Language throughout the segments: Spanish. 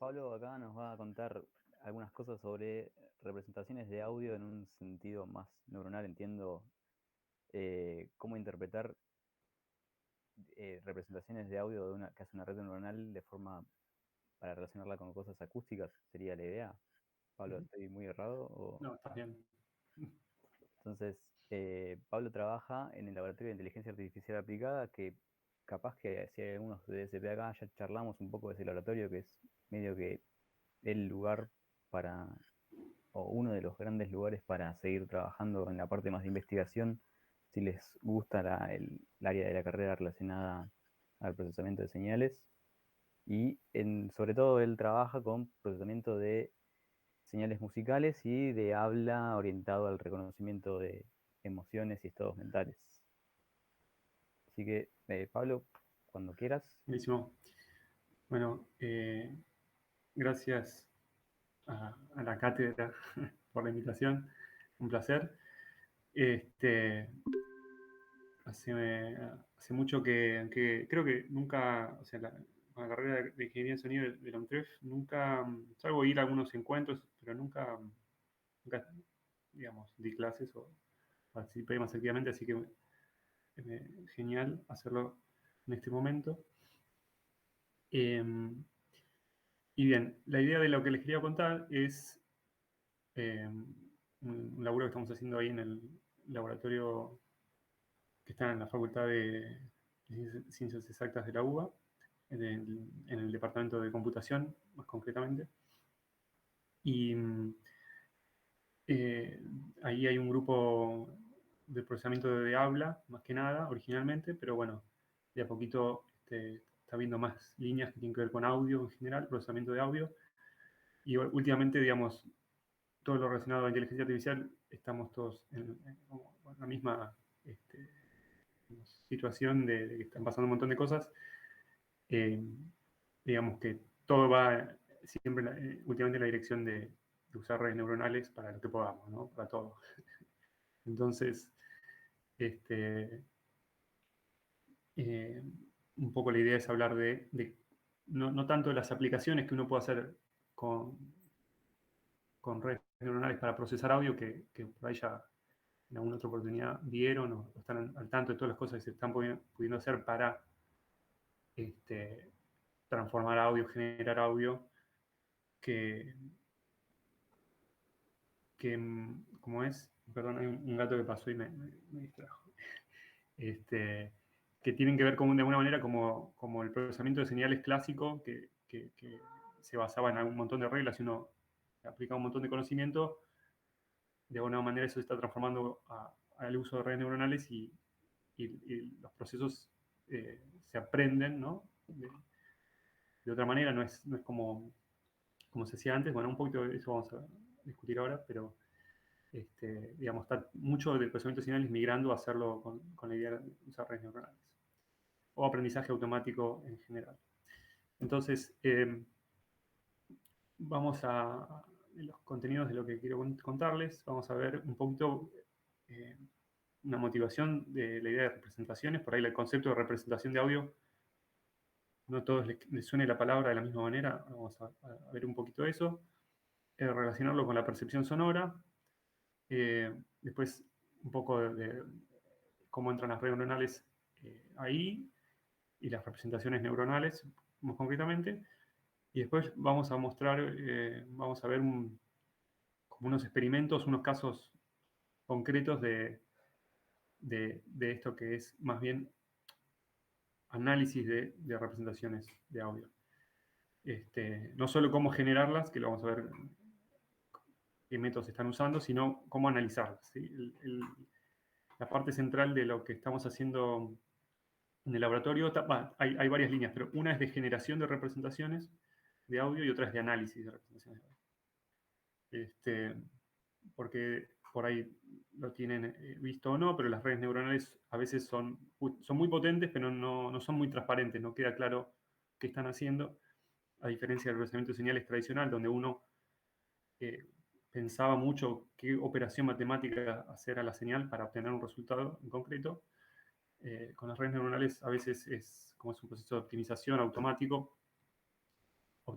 Pablo acá nos va a contar algunas cosas sobre representaciones de audio en un sentido más neuronal. Entiendo cómo interpretar representaciones de audio que hace una red neuronal de forma para relacionarla con cosas acústicas, sería la idea. Pablo, Ujú. ¿estoy muy errado? No, estás bien. Entonces, Pablo trabaja en el Laboratorio de Inteligencia Artificial Aplicada, que capaz que si hay algunos de DSP acá, ya charlamos un poco de ese laboratorio, que es medio que el lugar para o uno de los grandes lugares para seguir trabajando en la parte más de investigación, si les gusta el área de la carrera relacionada al procesamiento de señales. Sobre todo él trabaja con procesamiento de señales musicales y de habla orientado al reconocimiento de emociones y estados mentales. Así que, Pablo, cuando quieras. Buenísimo. Bueno, gracias a la cátedra por la invitación. Un placer. Este, hace mucho que creo que nunca, o sea, con la carrera de ingeniería de sonido de la UNTREF, nunca, salvo ir a algunos encuentros, pero nunca, digamos, di clases o participé más activamente, así que genial hacerlo en este momento. Eh, Y bien, la idea de lo que les quería contar es un laburo que estamos haciendo ahí en el laboratorio que está en la Facultad de Ciencias Exactas de la UBA, en el departamento de computación, más concretamente. Y eh, ahí hay un grupo de procesamiento de habla, más que nada, originalmente, pero bueno, de a poquito está viendo más líneas que tienen que ver con audio en general, procesamiento de audio. Y últimamente, digamos, todo lo relacionado a la inteligencia artificial, estamos todos en la misma situación de que están pasando un montón de cosas. Eh, digamos que todo va siempre últimamente en la dirección de usar redes neuronales para lo que podamos, ¿no? Para todo. Entonces, este, eh, un poco la idea es hablar de no tanto de las aplicaciones que uno puede hacer con, con redes neuronales para procesar audio, que por ahí ya en alguna otra oportunidad vieron o están al tanto de todas las cosas que se están pudiendo hacer para este, transformar audio, generar audio, que, como es, perdón, hay un gato que pasó y me distrajo, este, que tienen que ver de alguna manera como el procesamiento de señales clásico, que se basaba en un montón de reglas y uno aplica un montón de conocimiento, de alguna manera eso se está transformando al uso de redes neuronales y los procesos se aprenden, ¿no? De otra manera, no es como se hacía antes. Bueno, un poquito de eso vamos a discutir ahora, pero digamos, está mucho del procesamiento de señales migrando a hacerlo con la idea de usar redes neuronales o aprendizaje automático en general. Entonces, vamos a los contenidos de lo que quiero contarles. Vamos a ver un poquito eh, una motivación de la idea de representaciones. Por ahí el concepto de representación de audio, no a todos les suene la palabra de la misma manera. Vamos a ver un poquito de eso. Relacionarlo con la percepción sonora. Después un poco de cómo entran las redes neuronales ahí y las representaciones neuronales, más concretamente. Y después vamos a mostrar, vamos a ver como unos experimentos, unos casos concretos de esto que es más bien análisis de representaciones de audio. No solo cómo generarlas, que lo vamos a ver qué métodos se están usando, sino cómo analizarlas. ¿Sí? La parte central de lo que estamos haciendo en el laboratorio, hay varias líneas, pero una es de generación de representaciones de audio y otra es de análisis de representaciones de audio. Porque por ahí lo tienen visto o no, pero las redes neuronales a veces son muy potentes, pero no son muy transparentes, no queda claro qué están haciendo, a diferencia del procesamiento de señales tradicional, donde uno eh, pensaba mucho qué operación matemática hacer a la señal para obtener un resultado en concreto. Con las redes neuronales a veces como es un proceso de optimización automático,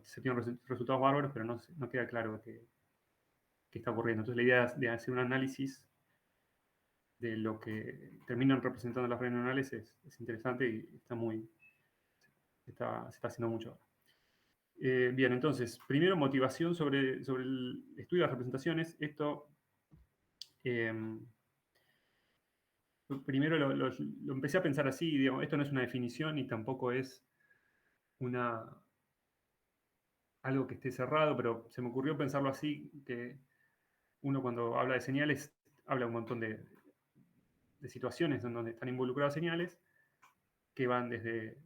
se tienen resultados bárbaros, pero no queda claro qué está ocurriendo. Entonces la idea de hacer un análisis de lo que terminan representando las redes neuronales es interesante y se está haciendo mucho ahora. Bien, entonces, primero motivación sobre el estudio de las representaciones. Esto, primero lo empecé a pensar así, digamos, esto no es una definición y tampoco es algo que esté cerrado, pero se me ocurrió pensarlo así, que uno cuando habla de señales, habla un montón de situaciones en donde están involucradas señales, que van desde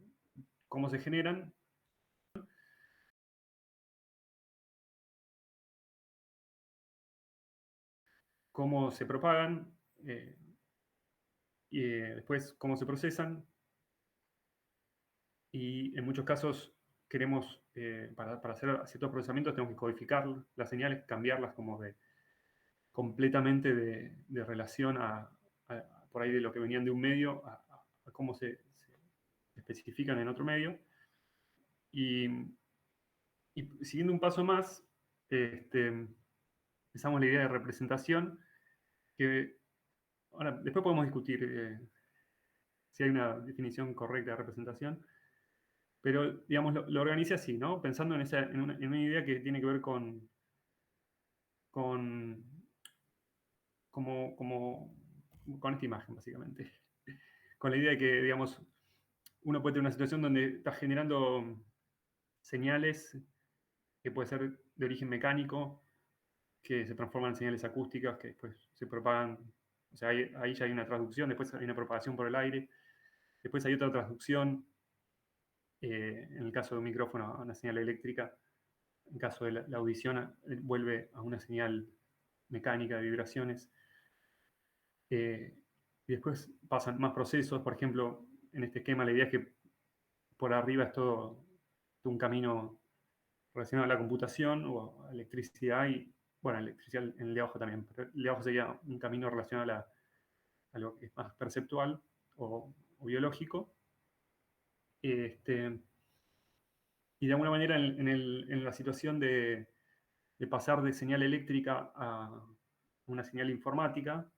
cómo se generan, cómo se propagan, y después cómo se procesan, y en muchos casos queremos, para hacer ciertos procesamientos, tenemos que codificar las señales, cambiarlas como completamente de relación por ahí de lo que venían de un medio a cómo se especifican en otro medio. Y, y siguiendo un paso más, empezamos la idea de representación, que ahora después podemos discutir si hay una definición correcta de representación, pero digamos, lo organicé así, ¿no? Pensando en una idea que tiene que ver con, con esta imagen, básicamente. Con la idea de que, digamos, uno puede tener una situación donde está generando señales que puede ser de origen mecánico, que se transforman en señales acústicas, que después se propagan. O sea, ahí ya hay una traducción, después hay una propagación por el aire, después hay otra traducción, en el caso de un micrófono a una señal eléctrica, en caso de la audición vuelve a una señal mecánica de vibraciones. Y después pasan más procesos, por ejemplo, en este esquema la idea es que por arriba es todo un camino relacionado a la computación o a electricidad y, bueno, electricidad en el de abajo también, pero el de abajo sería un camino relacionado a lo que es más perceptual o biológico. Este, y de alguna manera en la situación de pasar de señal eléctrica a una señal informática,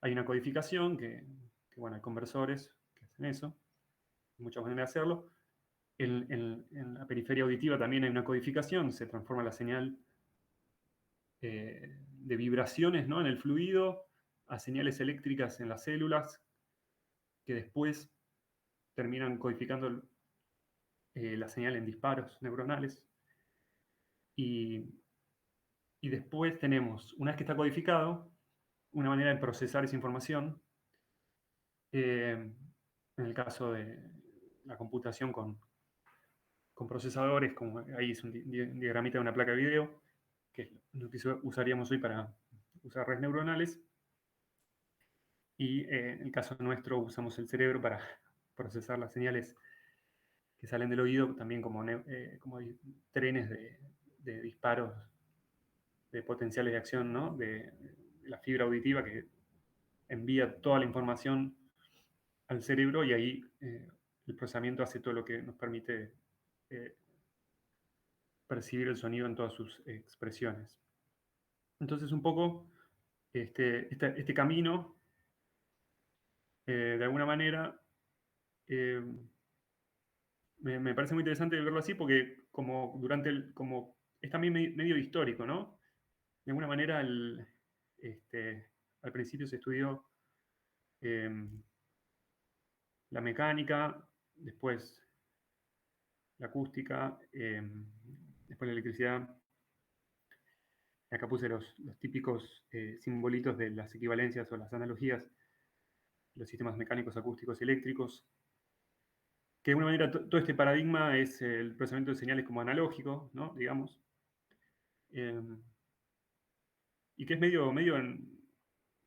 hay una codificación bueno, hay conversores que hacen eso, hay muchas maneras de hacerlo. En la periferia auditiva también hay una codificación, se transforma la señal de vibraciones, ¿no?, en el fluido a señales eléctricas en las células que después terminan codificando la señal en disparos neuronales. Y, y después tenemos, una vez que está codificado, una manera de procesar esa información. En el caso de la computación con procesadores, como ahí es un diagramita de una placa de video, que es lo que usaríamos hoy para usar redes neuronales. Y en el caso nuestro usamos el cerebro para procesar las señales que salen del oído, también como hay trenes de disparos de potenciales de acción, ¿no?, de la fibra auditiva que envía toda la información al cerebro y ahí el procesamiento hace todo lo que nos permite eh, percibir el sonido en todas sus expresiones. Entonces, un poco este camino, de alguna manera, eh, me parece muy interesante verlo así porque como es también medio histórico, ¿no? De alguna manera, al principio se estudió eh, la mecánica, después la acústica, después la electricidad. Acá puse los típicos simbolitos de las equivalencias o las analogías, los sistemas mecánicos, acústicos y eléctricos, que de alguna manera todo este paradigma es el procesamiento de señales como analógico, ¿no?, digamos, y que es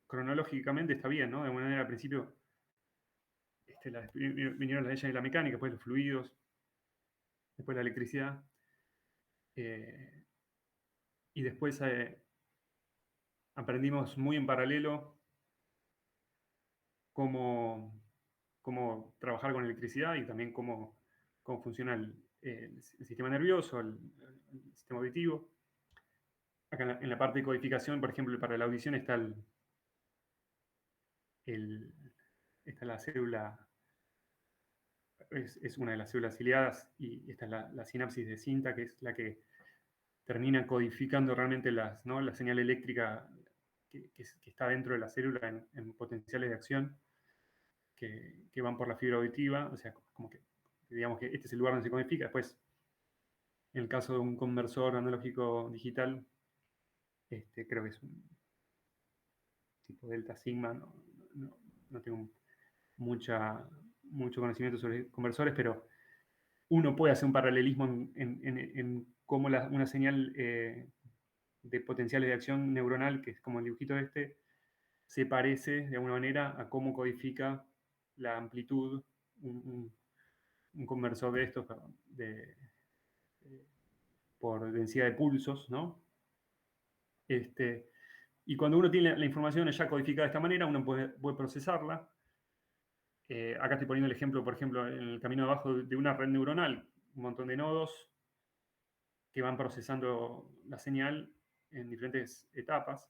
cronológicamente está bien, ¿no? De alguna manera al principio vinieron las leyes de la mecánica, después los fluidos, después la electricidad, eh, y después aprendimos muy en paralelo cómo trabajar con electricidad y también cómo funciona el sistema nervioso, el sistema auditivo. Acá en la parte de codificación, por ejemplo, para la audición está está la célula, es una de las células ciliadas, y esta es la sinapsis de cinta, que es la que termina codificando realmente ¿no? la señal eléctrica que está dentro de la célula en potenciales de acción que van por la fibra auditiva. O sea, como que digamos que este es el lugar donde se codifica. Después, en el caso de un conversor analógico digital, creo que es un tipo delta sigma. No tengo mucho conocimiento sobre conversores, pero uno puede hacer un paralelismo en cómo una señal de potenciales de acción neuronal, que es como el dibujito se parece de alguna manera a cómo codifica la amplitud un conversor de estos, perdón, por densidad de pulsos, ¿no? Y cuando uno tiene la información ya codificada de esta manera, uno puede procesarla. Acá estoy poniendo el ejemplo, por ejemplo, en el camino abajo de una red neuronal, un montón de nodos que van procesando la señal en diferentes etapas.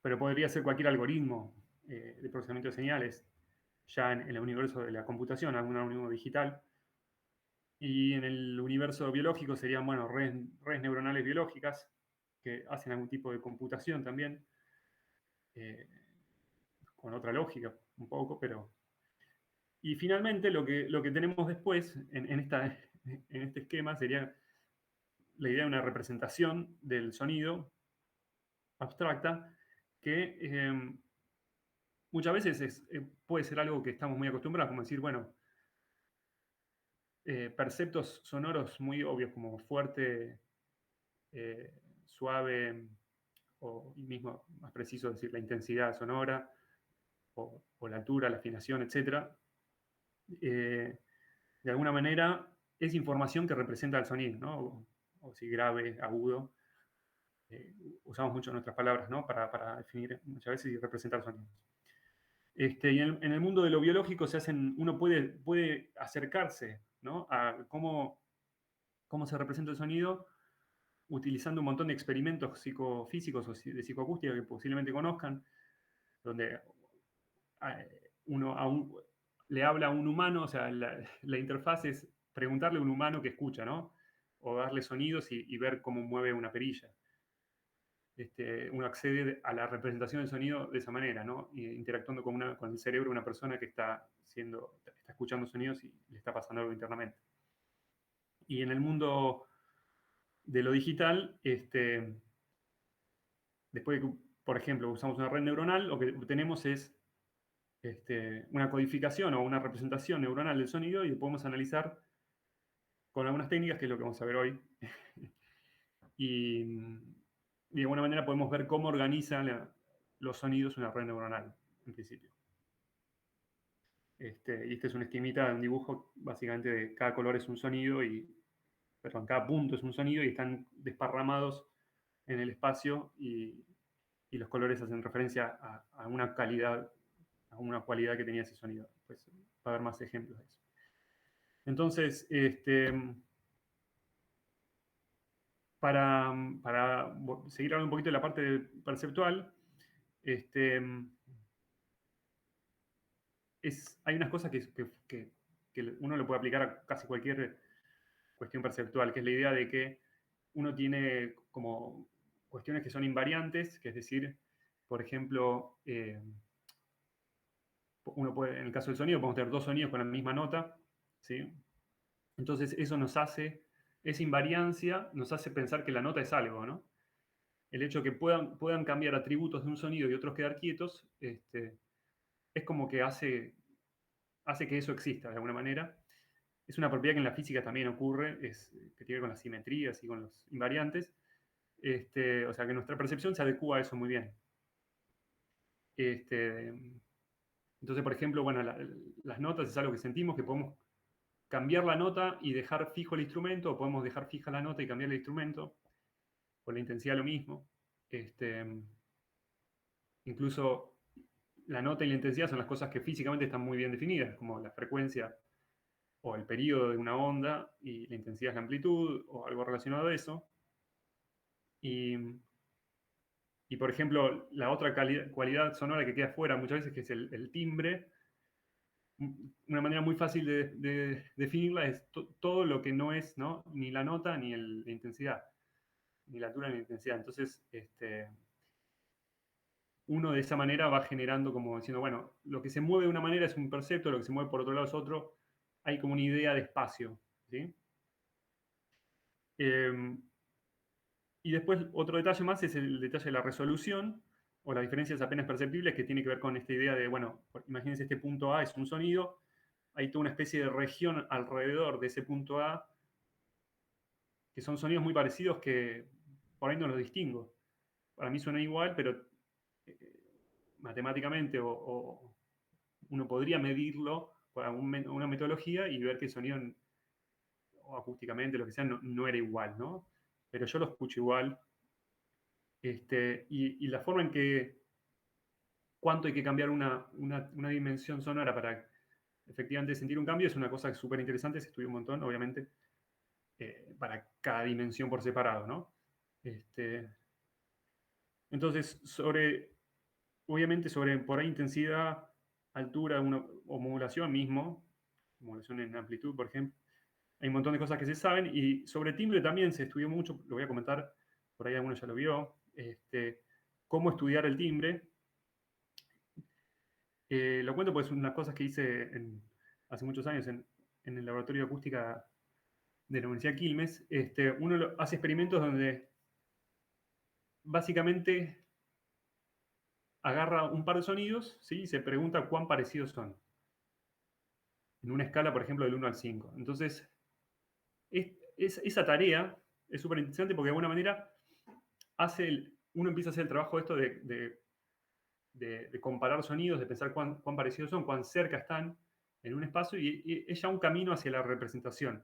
Pero podría ser cualquier algoritmo de procesamiento de señales, ya en el universo de la computación, algún algoritmo digital. Y en el universo biológico serían, bueno, redes neuronales biológicas que hacen algún tipo de computación también, eh, con otra lógica un poco, pero... Y finalmente lo que tenemos después en este esquema sería la idea de una representación del sonido abstracta que muchas veces puede ser algo que estamos muy acostumbrados, como decir, bueno, perceptos sonoros muy obvios, como fuerte, suave, y mismo más preciso decir la intensidad sonora, o la altura, la afinación, etc. De alguna manera es información que representa el sonido, ¿no? O si grave, agudo. Usamos mucho nuestras palabras, ¿no? Para definir muchas veces y representar sonidos. Y en el mundo de lo biológico uno puede acercarse, ¿no? A cómo se representa el sonido utilizando un montón de experimentos psicofísicos o de psicoacústica que posiblemente conozcan, donde uno le habla a un humano. O sea, la interfaz es preguntarle a un humano que escucha, ¿no? O darle sonidos y ver cómo mueve una perilla. Uno accede a la representación del sonido de esa manera, ¿no? Interactuando con el cerebro de una persona que está escuchando sonidos y le está pasando algo internamente. Y en el mundo de lo digital, después de que, por ejemplo, usamos una red neuronal, lo que tenemos es una codificación o una representación neuronal del sonido, y lo podemos analizar con algunas técnicas, que es lo que vamos a ver hoy. y de alguna manera podemos ver cómo organiza los sonidos una red neuronal, en principio. Y este es una esquemita de un dibujo, básicamente, de cada color es un sonido, perdón, cada punto es un sonido, y están desparramados en el espacio, y los colores hacen referencia a una calidad, a una cualidad que tenía ese sonido. Pues va a haber más ejemplos de eso. Entonces, para seguir hablando un poquito de la parte perceptual, hay unas cosas que uno lo puede aplicar a casi cualquier cuestión perceptual, que es la idea de que uno tiene como cuestiones que son invariantes, que es decir, por ejemplo, en el caso del sonido, podemos tener dos sonidos con la misma nota, ¿sí? Entonces eso esa invariancia nos hace pensar que la nota es algo, ¿no? El hecho de que puedan cambiar atributos de un sonido y otros quedar quietos, es como que hace que eso exista de alguna manera. Es una propiedad que en la física también ocurre, que tiene que ver con las simetrías y con los invariantes. O sea que nuestra percepción se adecua a eso muy bien. Entonces, por ejemplo, bueno, las notas es algo que sentimos, que podemos cambiar la nota y dejar fijo el instrumento, o podemos dejar fija la nota y cambiar el instrumento, con la intensidad lo mismo. Incluso la nota y la intensidad son las cosas que físicamente están muy bien definidas, como la frecuencia o el periodo de una onda, y la intensidad es la amplitud, o algo relacionado a eso. Y, y por ejemplo, la otra cualidad sonora que queda fuera muchas veces, que es el timbre, una manera muy fácil de definirla es todo lo que no es, ¿no?, ni la nota ni la intensidad, ni la altura ni la intensidad. Entonces, uno de esa manera va generando como diciendo, bueno, lo que se mueve de una manera es un percepto, lo que se mueve por otro lado es otro. Hay como una idea de espacio, ¿sí? Y después otro detalle más es el detalle de la resolución, o las diferencias apenas perceptibles, que tiene que ver con esta idea de, bueno, imagínense, este punto A es un sonido, hay toda una especie de región alrededor de ese punto A, que son sonidos muy parecidos que por ahí no los distingo. Para mí suena igual, pero eh, matemáticamente o uno podría medirlo por una metodología y ver que el sonido, o acústicamente, lo que sea, no era igual, ¿no? Pero yo lo escucho igual. Y la forma en que, cuánto hay que cambiar una dimensión sonora para efectivamente sentir un cambio, es una cosa súper interesante, se estudia un montón, obviamente, para cada dimensión por separado, ¿no? Entonces, obviamente, sobre por ahí intensidad, altura, o modulación mismo, modulación en amplitud, por ejemplo, hay un montón de cosas que se saben, y sobre timbre también se estudió mucho, lo voy a comentar, por ahí alguno ya lo vio, cómo estudiar el timbre. Lo cuento pues unas cosas que hice hace muchos años en el laboratorio de acústica de la Universidad de Quilmes. Uno hace experimentos donde básicamente agarra un par de sonidos, ¿sí?, y se pregunta cuán parecidos son, en una escala, por ejemplo, del 1 al 5. Entonces, esa tarea es súper interesante porque de alguna manera uno empieza a hacer el trabajo esto de comparar sonidos, de pensar cuán parecidos son, cuán cerca están en un espacio, y es ya un camino hacia la representación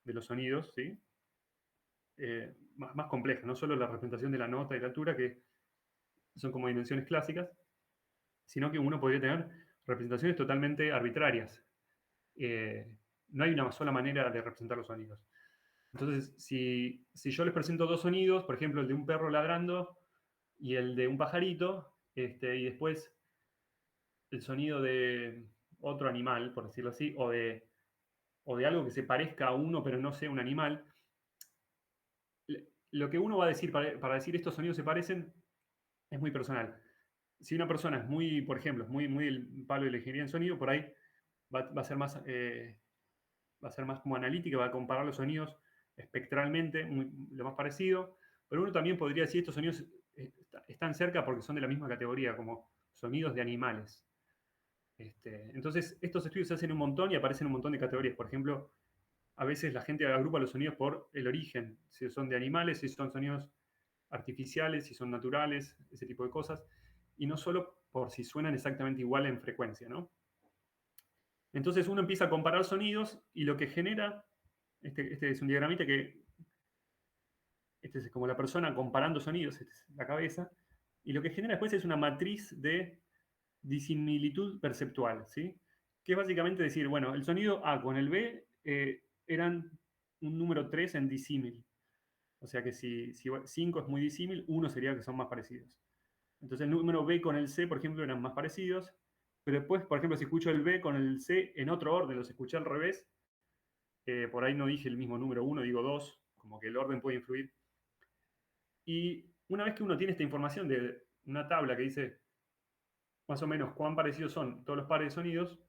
de los sonidos, ¿sí? Más compleja, no solo la representación de la nota y la altura, que son como dimensiones clásicas, sino que uno podría tener representaciones totalmente arbitrarias. Eh, no hay una sola manera de representar los sonidos. Entonces, si yo les presento dos sonidos, por ejemplo, el de un perro ladrando y el de un pajarito, y después el sonido de otro animal, por decirlo así, o de algo que se parezca a uno pero no sea un animal, lo que uno va a decir para decir estos sonidos se parecen es muy personal. Si una persona es muy, por ejemplo, es muy del palo de la ingeniería en sonido, por ahí va a ser más como analítica, va a comparar los sonidos espectralmente, lo más parecido, pero uno también podría decir estos sonidos están cerca porque son de la misma categoría, como sonidos de animales. Entonces, estos estudios se hacen un montón y aparecen un montón de categorías. Por ejemplo, a veces la gente agrupa los sonidos por el origen, si son de animales, si son sonidos artificiales, si son naturales, ese tipo de cosas, y no solo por si suenan exactamente igual en frecuencia, ¿no? Entonces uno empieza a comparar sonidos y lo que genera, este es un diagramita que, este es como la persona comparando sonidos, esta es la cabeza, y lo que genera después es una matriz de disimilitud perceptual, ¿sí? Que es básicamente decir, bueno, el sonido A con el B eran un número 3 en disímil. O sea que si 5 es muy disímil, 1 sería que son más parecidos. Entonces el número B con el C, por ejemplo, eran más parecidos, pero después, por ejemplo, si escucho el B con el C en otro orden, los escuché al revés, por ahí no dije el mismo número 1, digo 2, como que el orden puede influir. Y una vez que uno tiene esta información de una tabla que dice más o menos cuán parecidos son todos los pares de sonidos,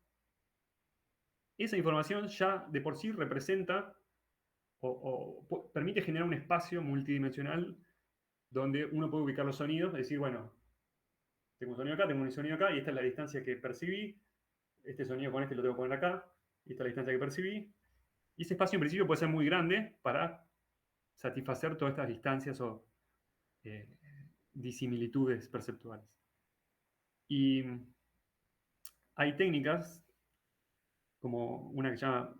esa información ya de por sí representa o permite generar un espacio multidimensional donde uno puede ubicar los sonidos, es decir, bueno, tengo un sonido acá, tengo un sonido acá, y esta es la distancia que percibí, este sonido con este lo tengo que poner acá, y esta es la distancia que percibí, y ese espacio en principio puede ser muy grande para satisfacer todas estas distancias o eh, disimilitudes perceptuales. Y hay técnicas como una que se llama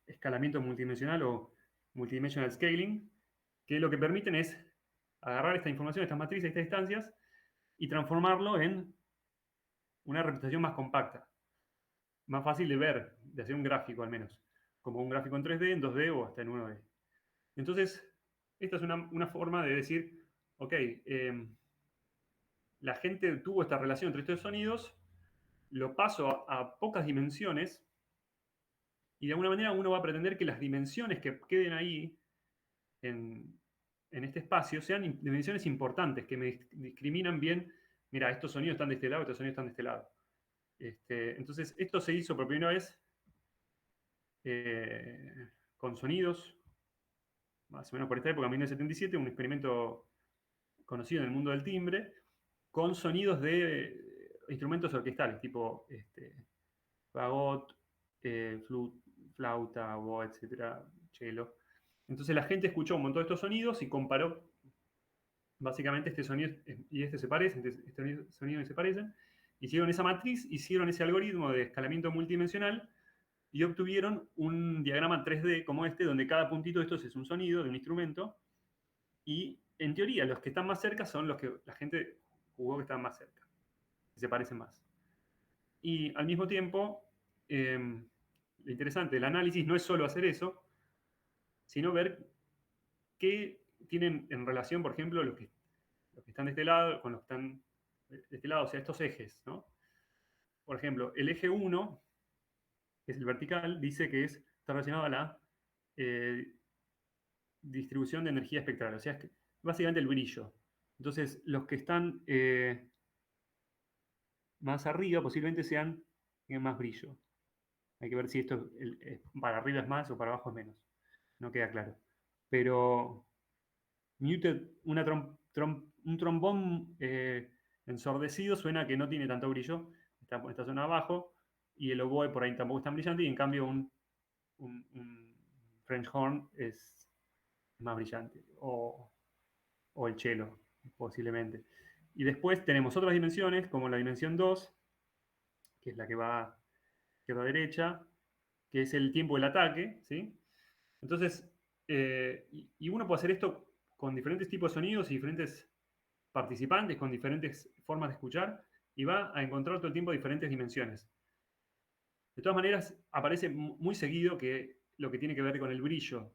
escalamiento multidimensional o multidimensional scaling, que lo que permiten es agarrar esta información, estas matrices, estas distancias, y transformarlo en una representación más compacta. más fácil de ver, de hacer un gráfico al menos, como un gráfico en 3D, en 2D o hasta en 1D. Entonces, esta es una forma de decir, ok, la gente tuvo esta relación entre estos sonidos, lo paso a pocas dimensiones, y de alguna manera uno va a pretender que las dimensiones que queden ahí en, en este espacio sean dimensiones importantes, que me discriminan bien, mira, estos sonidos están de este lado, estos sonidos están de este lado. Entonces, esto se hizo por primera vez con sonidos, más o menos por esta época, 1977, un experimento conocido en el mundo del timbre, con sonidos de instrumentos orquestales, tipo fagot, flauta, oboe, etcétera, cello. Entonces la gente escuchó un montón de estos sonidos y comparó básicamente este sonido y este se parecen, este sonido y se parecen. Hicieron esa matriz, hicieron ese algoritmo de escalamiento multidimensional y obtuvieron un diagrama 3D como este, donde cada puntito de estos es un sonido de un instrumento. Y en teoría, los que están más cerca son los que la gente jugó que están más cerca, que se parecen más. Y al mismo tiempo, lo interesante del análisis no es solo hacer eso, sino ver qué tienen en relación, por ejemplo, los que están de este lado con los que están de este lado, o sea, estos ejes, ¿no? Por ejemplo, el eje 1, que es el vertical, dice que está relacionado a la eh, distribución de energía espectral, o sea, es que, básicamente el brillo. Entonces, los que están más arriba posiblemente tengan más brillo. Hay que ver si esto para arriba es más o para abajo es menos. No queda claro. Pero muted, un trombón ensordecido suena que no tiene tanto brillo, está en esta zona abajo, y el oboe por ahí tampoco es tan brillante, y en cambio un French horn es más brillante, o el cello, posiblemente. Y después tenemos otras dimensiones, como la dimensión 2, que es la que va izquierda a derecha, que es el tiempo del ataque, ¿sí? Entonces, y uno puede hacer esto con diferentes tipos de sonidos y diferentes participantes, con diferentes formas de escuchar, y va a encontrar todo el tiempo diferentes dimensiones. De todas maneras, aparece muy seguido que lo que tiene que ver con el brillo,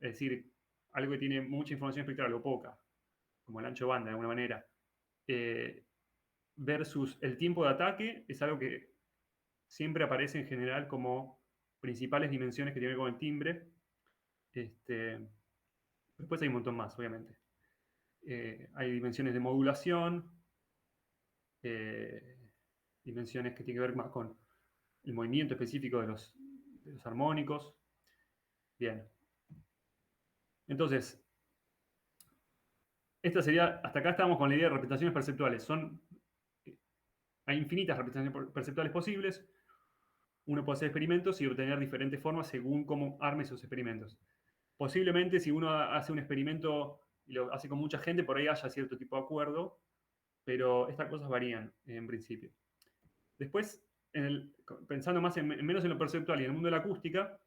es decir, algo que tiene mucha información espectral o poca, como el ancho de banda de alguna manera, eh, versus el tiempo de ataque, es algo que siempre aparece en general como principales dimensiones que tienen que ver con el timbre. Después hay un montón más, obviamente. Hay dimensiones de modulación, eh, dimensiones que tienen que ver más con el movimiento específico de los armónicos. Bien. Entonces, hasta acá estamos con la idea de representaciones perceptuales. Hay infinitas representaciones perceptuales posibles. Uno puede hacer experimentos y obtener diferentes formas según cómo arme esos experimentos. Posiblemente si uno hace un experimento y lo hace con mucha gente, por ahí haya cierto tipo de acuerdo, pero estas cosas varían en principio. Después, pensando más menos en lo perceptual y en el mundo de la acústica,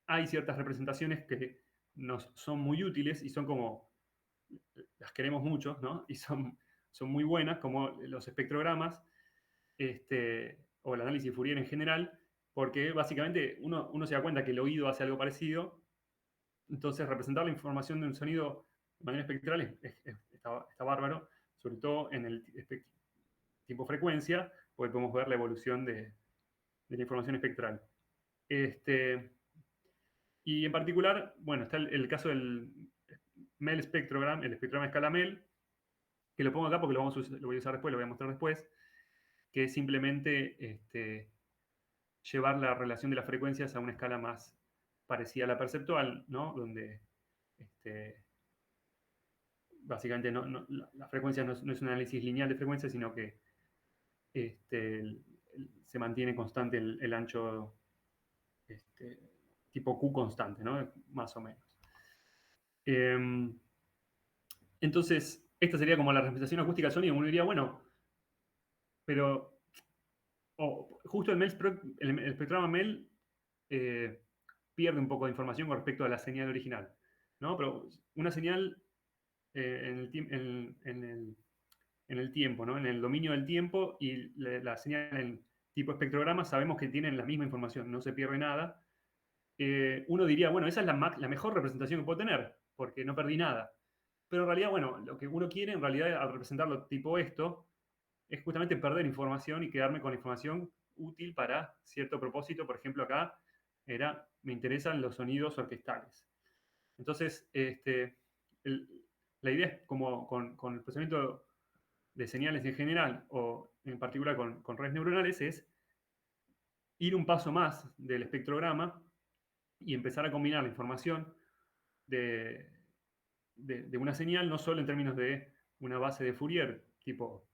hay ciertas representaciones que nos son muy útiles y son como, las queremos mucho, ¿no? Y son muy buenas, como los espectrogramas o el análisis de Fourier en general, porque básicamente uno se da cuenta que el oído hace algo parecido, entonces representar la información de un sonido de manera espectral está bárbaro, sobre todo en el tiempo-frecuencia, porque podemos ver la evolución de la información espectral. Y en particular, bueno, está el caso del Mel Spectrogram, el espectrograma de escala Mel, que lo pongo acá porque lo voy a usar después, lo voy a mostrar después, que es simplemente llevar la relación de las frecuencias a una escala más parecida a la perceptual, ¿no? Donde básicamente la frecuencia no es un análisis lineal de frecuencias, sino que se mantiene constante el ancho tipo Q constante, ¿no? Más o menos. Entonces, esta sería como la representación acústica del sonido. Uno diría, bueno, pero justo el espectrograma Mel pierde un poco de información con respecto a la señal original, ¿no? Pero una señal en el tiempo, ¿no? En el dominio del tiempo y la señal en tipo espectrograma, sabemos que tienen la misma información, no se pierde nada. Uno diría, bueno, esa es la mejor representación que puedo tener, porque no perdí nada. Pero en realidad, bueno, lo que uno quiere en realidad al representarlo tipo esto, es justamente perder información y quedarme con información útil para cierto propósito. Por ejemplo, acá me interesan los sonidos orquestales. Entonces, la idea es como con el procesamiento de señales en general, o en particular con redes neuronales, es ir un paso más del espectrograma y empezar a combinar la información de, de una señal, no solo en términos de una base de Fourier, tipo,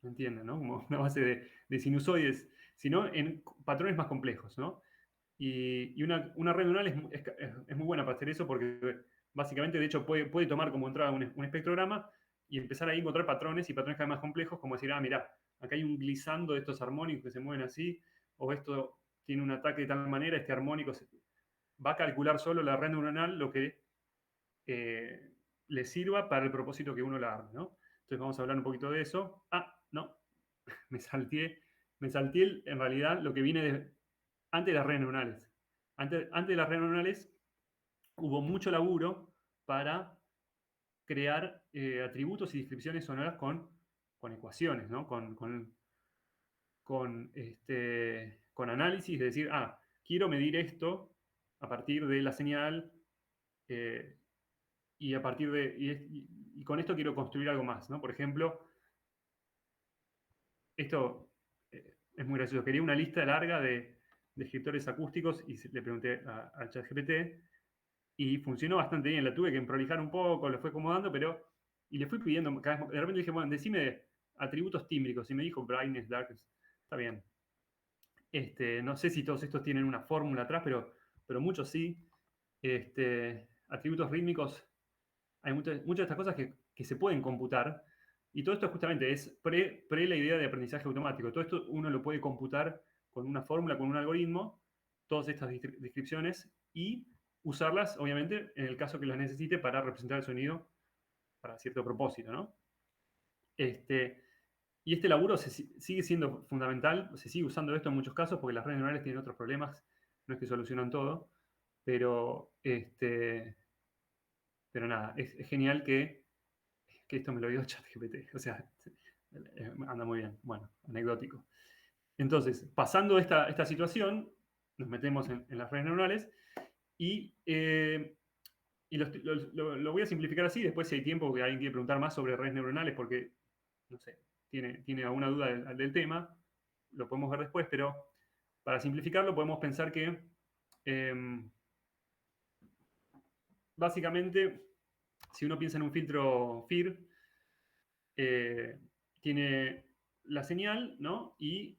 no entienden, ¿no? Como una base de sinusoides, sino en patrones más complejos, ¿no? Y una red neuronal es muy buena para hacer eso porque básicamente, de hecho, puede tomar como entrada un espectrograma y empezar ahí a encontrar patrones y patrones cada vez más complejos, como decir, ah, mira, acá hay un glissando de estos armónicos que se mueven así, o esto tiene un ataque de tal manera, este armónico va a calcular solo la red neuronal lo que le sirva para el propósito que uno la arme, ¿no? Entonces vamos a hablar un poquito de eso. Ah, no, me salté en realidad lo que viene antes de las redes neuronales. Antes de las redes neuronales hubo mucho laburo para crear atributos y descripciones sonoras con ecuaciones, ¿no? Con análisis, de decir, ah, quiero medir esto a partir de la señal eh, y a partir de y con esto quiero construir algo más, ¿no? Por ejemplo, esto es muy gracioso. Quería una lista larga de descriptores acústicos y le pregunté a ChatGPT y funcionó bastante bien. La tuve que prolijar un poco, lo fue acomodando, pero y le fui pidiendo cada vez más. De repente dije, bueno, decime atributos tímbricos y me dijo brightness, darkness. Está bien. No sé si todos estos tienen una fórmula atrás, pero muchos sí. Atributos rítmicos, hay muchas de estas cosas que se pueden computar. Y todo esto justamente es pre la idea de aprendizaje automático. Todo esto uno lo puede computar con una fórmula, con un algoritmo, todas estas descripciones y usarlas, obviamente, en el caso que las necesite para representar el sonido para cierto propósito, ¿no? Y este laburo sigue siendo fundamental, se sigue usando esto en muchos casos porque las redes neuronales tienen otros problemas, no es que solucionan todo, pero, pero nada, es genial que esto me lo dio ChatGPT. O sea, anda muy bien. Bueno, anecdótico. Entonces, pasando esta situación, nos metemos en las redes neuronales y lo voy a simplificar así. Después, si hay tiempo, que alguien quiere preguntar más sobre redes neuronales, porque, no sé, tiene alguna duda del tema, lo podemos ver después, pero para simplificarlo, podemos pensar que básicamente, si uno piensa en un filtro FIR, tiene la señal, ¿no? Y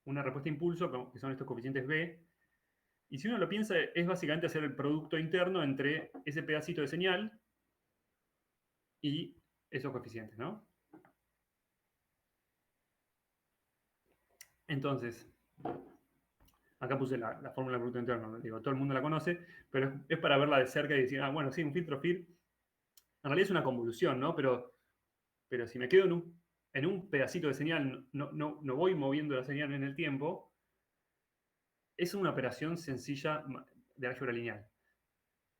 una respuesta de impulso, que son estos coeficientes B. Y si uno lo piensa, es básicamente hacer el producto interno entre ese pedacito de señal y esos coeficientes, ¿no? Entonces, acá puse la fórmula del producto interno, ¿no? Digo, todo el mundo la conoce, pero es para verla de cerca y decir, ah, bueno, sí, un filtro FIR, en realidad es una convolución, ¿no? Pero si me quedo en un pedacito de señal, no voy moviendo la señal en el tiempo, es una operación sencilla de álgebra lineal.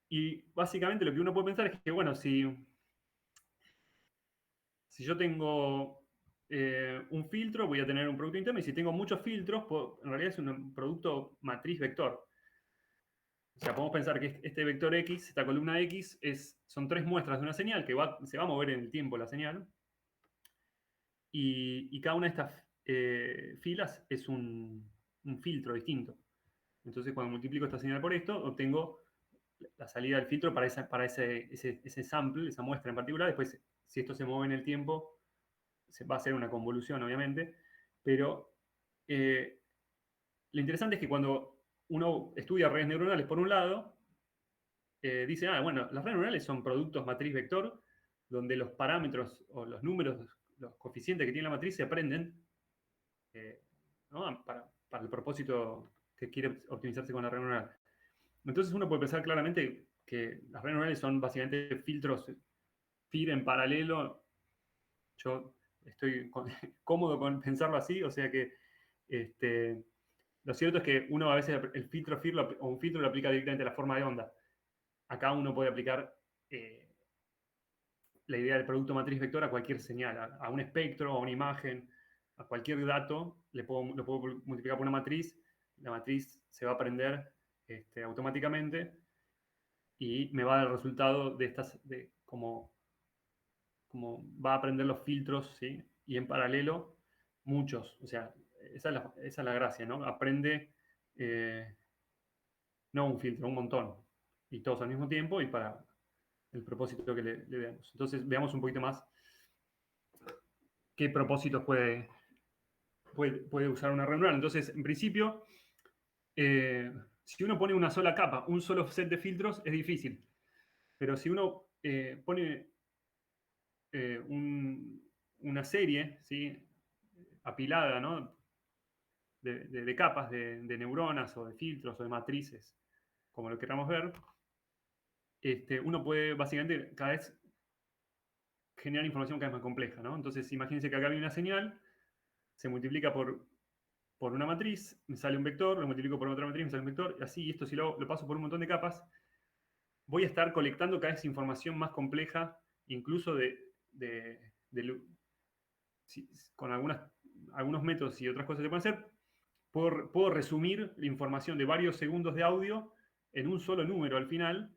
Y básicamente lo que uno puede pensar es que, bueno, si yo tengo un filtro, voy a tener un producto interno, y si tengo muchos filtros, en realidad es un producto matriz vector. O sea, podemos pensar que este vector X, esta columna X, son tres muestras de una señal que se va a mover en el tiempo la señal, y cada una de estas filas es un filtro distinto. Entonces, cuando multiplico esta señal por esto, obtengo la salida del filtro para ese sample, esa muestra en particular. Después, si esto se mueve en el tiempo, se va a hacer una convolución, obviamente. Pero lo interesante es que cuando uno estudia redes neuronales por un lado, dice, ah, bueno, las redes neuronales son productos matriz vector, donde los parámetros o los números, los coeficientes que tiene la matriz se aprenden ¿no? para el propósito que quiere optimizarse con la red neuronal. Entonces uno puede pensar claramente que las redes neuronales son básicamente filtros FIR en paralelo. Yo estoy cómodo con pensarlo así, o sea que lo cierto es que uno a veces el filtro FIR o un filtro lo aplica directamente a la forma de onda. Acá uno puede aplicar la idea del producto matriz vector a cualquier señal, a un espectro, a una imagen, a cualquier dato, lo puedo multiplicar por una matriz, la matriz se va a aprender automáticamente y me va a dar el resultado de estas, de como va a aprender los filtros, ¿sí? Y en paralelo, muchos, o sea, esa es la gracia, ¿no? Aprende, no un filtro, un montón, y todos al mismo tiempo y para el propósito que le demos. Entonces, veamos un poquito más qué propósitos puede usar una red neural. Entonces, en principio, si uno pone una sola capa, un solo set de filtros, es difícil. Pero si uno pone una serie, ¿sí? Apilada, ¿no? de capas de neuronas o de filtros o de matrices, como lo queramos ver, uno puede básicamente cada vez generar información cada vez más compleja, ¿no? Entonces, imagínense que acá hay una señal, se multiplica por una matriz, me sale un vector, lo multiplico por otra matriz, me sale un vector, y así, esto si lo paso por un montón de capas, voy a estar colectando cada vez información más compleja, incluso con algunos métodos y otras cosas que se pueden hacer, puedo resumir la información de varios segundos de audio en un solo número al final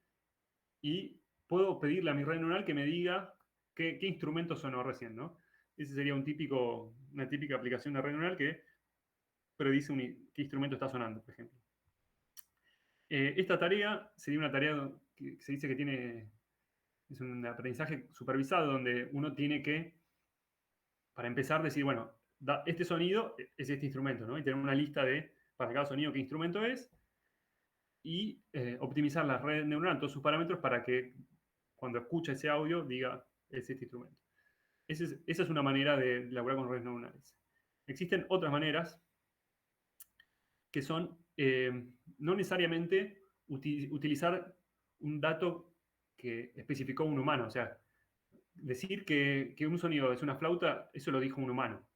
y puedo pedirle a mi red neural que me diga qué instrumento sonó recién, ¿no? Ese sería una típica aplicación de red neural que predice qué instrumento está sonando, por ejemplo. Esta tarea sería una tarea que se dice que es un aprendizaje supervisado donde uno tiene que, para empezar, decir, bueno, este sonido es este instrumento, ¿no? Y tener una lista para cada sonido, qué instrumento es, y optimizar la red neuronal, todos sus parámetros, para que cuando escucha ese audio diga, es este instrumento. Esa es una manera de elaborar con redes neuronales. Existen otras maneras que son no necesariamente utilizar un dato que especificó un humano. O sea, decir que un sonido es una flauta, eso lo dijo un humano.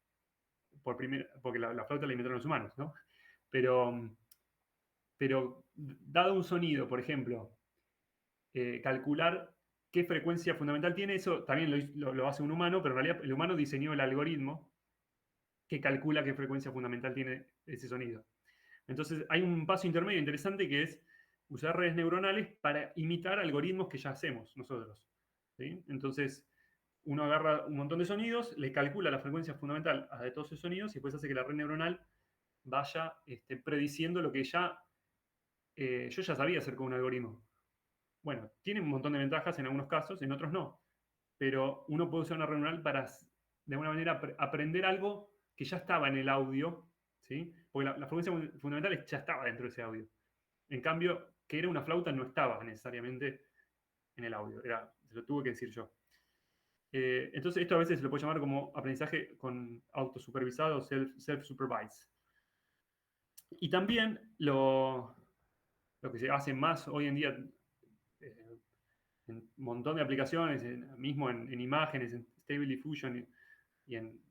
Porque la flauta la inventaron los humanos, ¿no? Pero dado un sonido, por ejemplo, calcular qué frecuencia fundamental tiene, eso también lo hace un humano, pero en realidad el humano diseñó el algoritmo que calcula qué frecuencia fundamental tiene ese sonido. Entonces hay un paso intermedio interesante que es usar redes neuronales para imitar algoritmos que ya hacemos nosotros. ¿Sí? Entonces uno agarra un montón de sonidos, le calcula la frecuencia fundamental a todos esos sonidos y después hace que la red neuronal vaya prediciendo lo que yo ya sabía hacer con un algoritmo. Bueno, tiene un montón de ventajas en algunos casos, en otros no. Pero uno puede usar una red neural para, de alguna manera, aprender algo que ya estaba en el audio, ¿sí? Porque la frecuencia fundamental ya estaba dentro de ese audio. En cambio, que era una flauta no estaba necesariamente en el audio, se lo tuve que decir yo. Entonces, esto a veces se lo puede llamar como aprendizaje con autosupervisado o self-supervised. Y también lo que se hace más hoy en día en un montón de aplicaciones, mismo en imágenes, en Stable Diffusion y en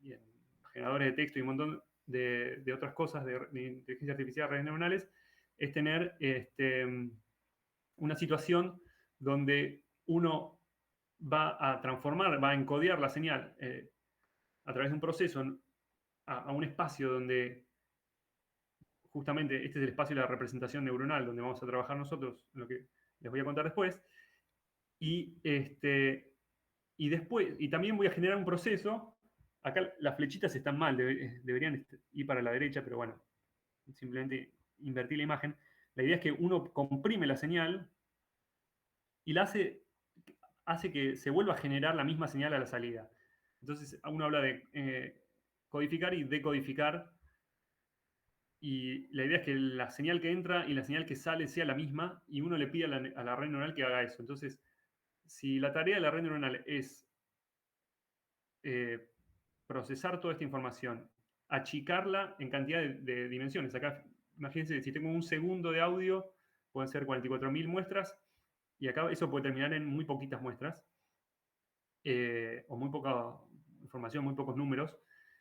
generadores de texto y un montón de otras cosas de inteligencia artificial, redes neuronales, es tener una situación donde uno va a transformar, va a encodear la señal a través de un proceso a un espacio donde justamente este es el espacio de la representación neuronal donde vamos a trabajar nosotros, lo que les voy a contar después, y, y también voy a generar un proceso. Acá las flechitas están mal, deberían ir para la derecha, pero bueno, simplemente invertir la imagen. La idea es que uno comprime la señal y la hace que se vuelva a generar la misma señal a la salida. Entonces uno habla de codificar y decodificar, y la idea es que la señal que entra y la señal que sale sea la misma, y uno le pide a la red neuronal que haga eso. Entonces, si la tarea de la red neuronal es procesar toda esta información, achicarla en cantidad de dimensiones. Acá, imagínense, si tengo un segundo de audio, pueden ser 44.000 muestras, y acá eso puede terminar en muy poquitas muestras, o muy poca, información, muy pocos números,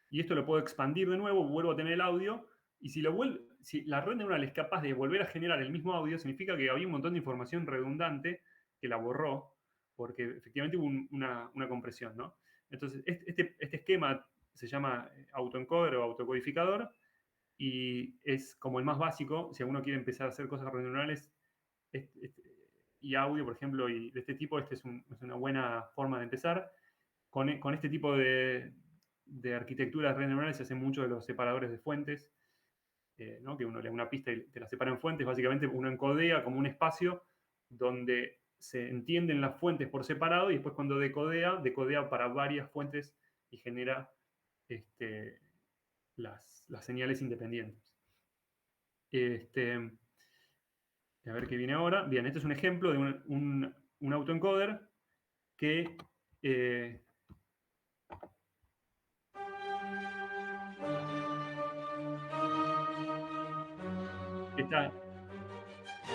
y esto lo puedo expandir de nuevo, vuelvo a tener el audio, y si la red neuronal es capaz de volver a generar el mismo audio, significa que había un montón de información redundante que la borró, porque efectivamente hubo una compresión, ¿no? Entonces, este esquema se llama autoencoder o autocodificador, y es como el más básico, si alguno quiere empezar a hacer cosas neuronales y audio, por ejemplo, y de este tipo, es una buena forma de empezar. Con este tipo de arquitecturas de redes neuronales se hacen mucho de los separadores de fuentes, ¿no? Que uno le da una pista y te la separa en fuentes. Básicamente uno encodea como un espacio donde se entienden las fuentes por separado y después cuando decodea para varias fuentes y genera las señales independientes. A ver qué viene ahora. Bien, este es un ejemplo de un autoencoder que está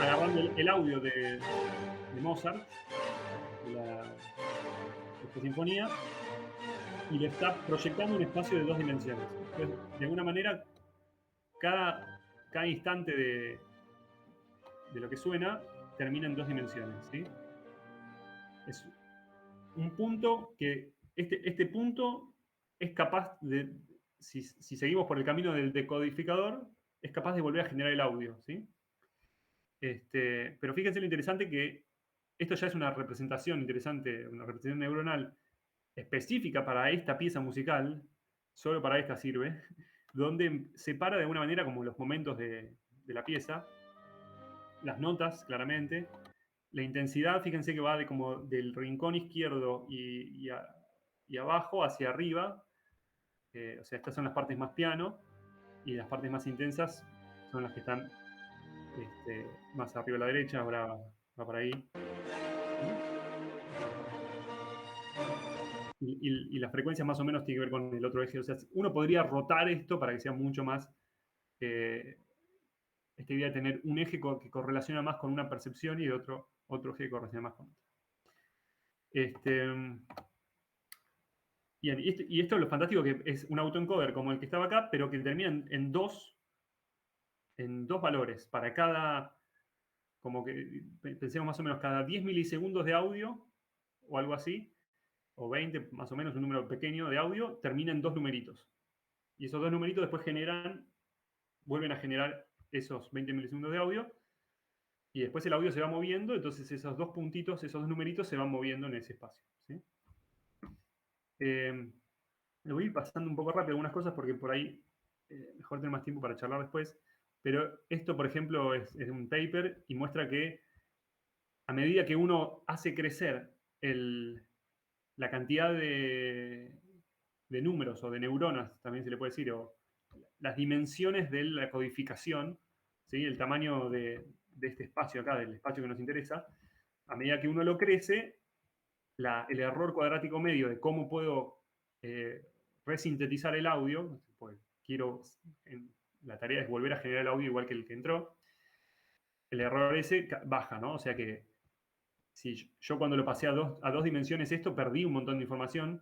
agarrando el audio de Mozart, de esta sinfonía, y le está proyectando un espacio de 2 dimensiones. Entonces, de alguna manera, cada instante de lo que suena termina en 2 dimensiones, ¿sí? Es un punto que este punto es capaz de, si seguimos por el camino del decodificador, es capaz de volver a generar el audio, ¿sí? Pero fíjense lo interesante que esto ya es una representación interesante, una representación neuronal específica para esta pieza musical, solo para esta sirve, donde separa de alguna manera como los momentos de la pieza, las notas claramente, la intensidad, fíjense que va como del rincón izquierdo y abajo hacia arriba, o sea, estas son las partes más piano, y las partes más intensas son las que están más arriba a la derecha, ahora va para ahí. Y las frecuencias más o menos tienen que ver con el otro eje. O sea, uno podría rotar esto para que sea mucho más, esta idea de tener un eje que correlaciona más con una percepción y otro eje que correlaciona más con otra. Y esto es lo fantástico, que es un autoencoder como el que estaba acá, pero que termina en dos valores para cada, como que pensemos más o menos cada 10 milisegundos de audio o algo así, o 20 más o menos, un número pequeño de audio, termina en 2 numeritos. Y esos 2 numeritos después vuelven a generar esos 20 milisegundos de audio, y después el audio se va moviendo, entonces esos 2 puntitos, esos 2 numeritos se van moviendo en ese espacio, ¿sí? Me voy a ir pasando un poco rápido algunas cosas porque por ahí mejor tener más tiempo para charlar después. Pero esto, por ejemplo, es un paper y muestra que a medida que uno hace crecer la cantidad de números o de neuronas, también se le puede decir, o las dimensiones de la codificación, ¿sí? El tamaño de este espacio acá, del espacio que nos interesa, a medida que uno lo crece, el error cuadrático medio de cómo puedo resintetizar el audio, pues la tarea es volver a generar el audio igual que el que entró, el error ese baja, ¿no? O sea que si yo cuando lo pasé a dos dimensiones esto, perdí un montón de información.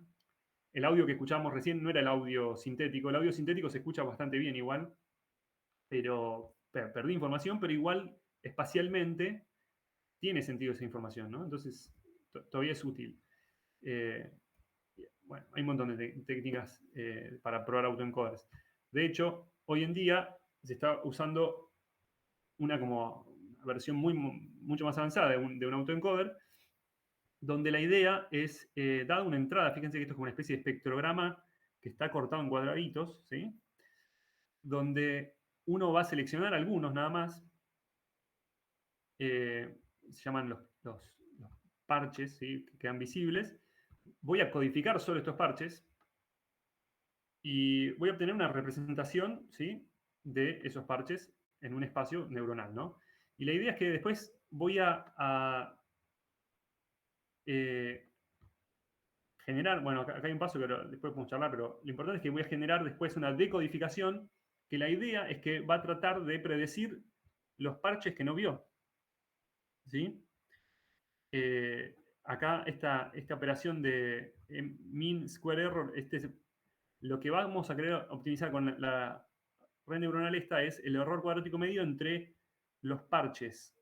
El audio que escuchábamos recién no era el audio sintético. El audio sintético se escucha bastante bien igual, pero perdí información, pero igual espacialmente tiene sentido esa información, ¿no? Entonces, todavía es útil. Bueno, hay un montón de técnicas para probar autoencoders. De hecho, hoy en día se está usando una versión mucho más avanzada de un autoencoder, donde la idea es, dada una entrada, fíjense que esto es como una especie de espectrograma que está cortado en cuadraditos, ¿sí? Donde uno va a seleccionar algunos nada más, se llaman los parches, ¿sí? Que quedan visibles. Voy a codificar solo estos parches y voy a obtener una representación, ¿sí? De esos parches en un espacio neuronal, ¿no? Y la idea es que después voy a generar, bueno, acá hay un paso que después podemos charlar, pero lo importante es que voy a generar después una decodificación que la idea es que va a tratar de predecir los parches que no vio, ¿sí? acá esta operación de mean square error, lo que vamos a querer optimizar con la red neuronal esta es el error cuadrático medio entre los parches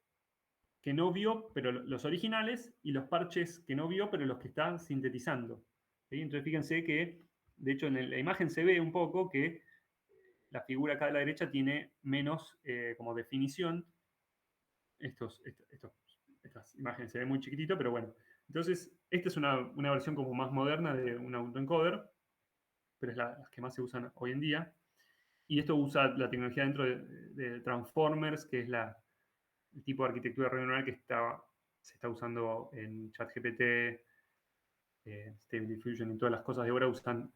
que no vio, pero los originales, y los parches que no vio, pero los que están sintetizando. ¿Sí? Entonces fíjense que, de hecho, en la imagen se ve un poco que la figura acá a la derecha tiene menos como definición. Estas imágenes se ven muy chiquitito, pero bueno. Entonces, esta es una versión como más moderna de un autoencoder, pero es las que más se usan hoy en día. Y esto usa la tecnología dentro de Transformers, que es el tipo de arquitectura neuronal que se está usando en ChatGPT, Stable Diffusion y todas las cosas de ahora usan.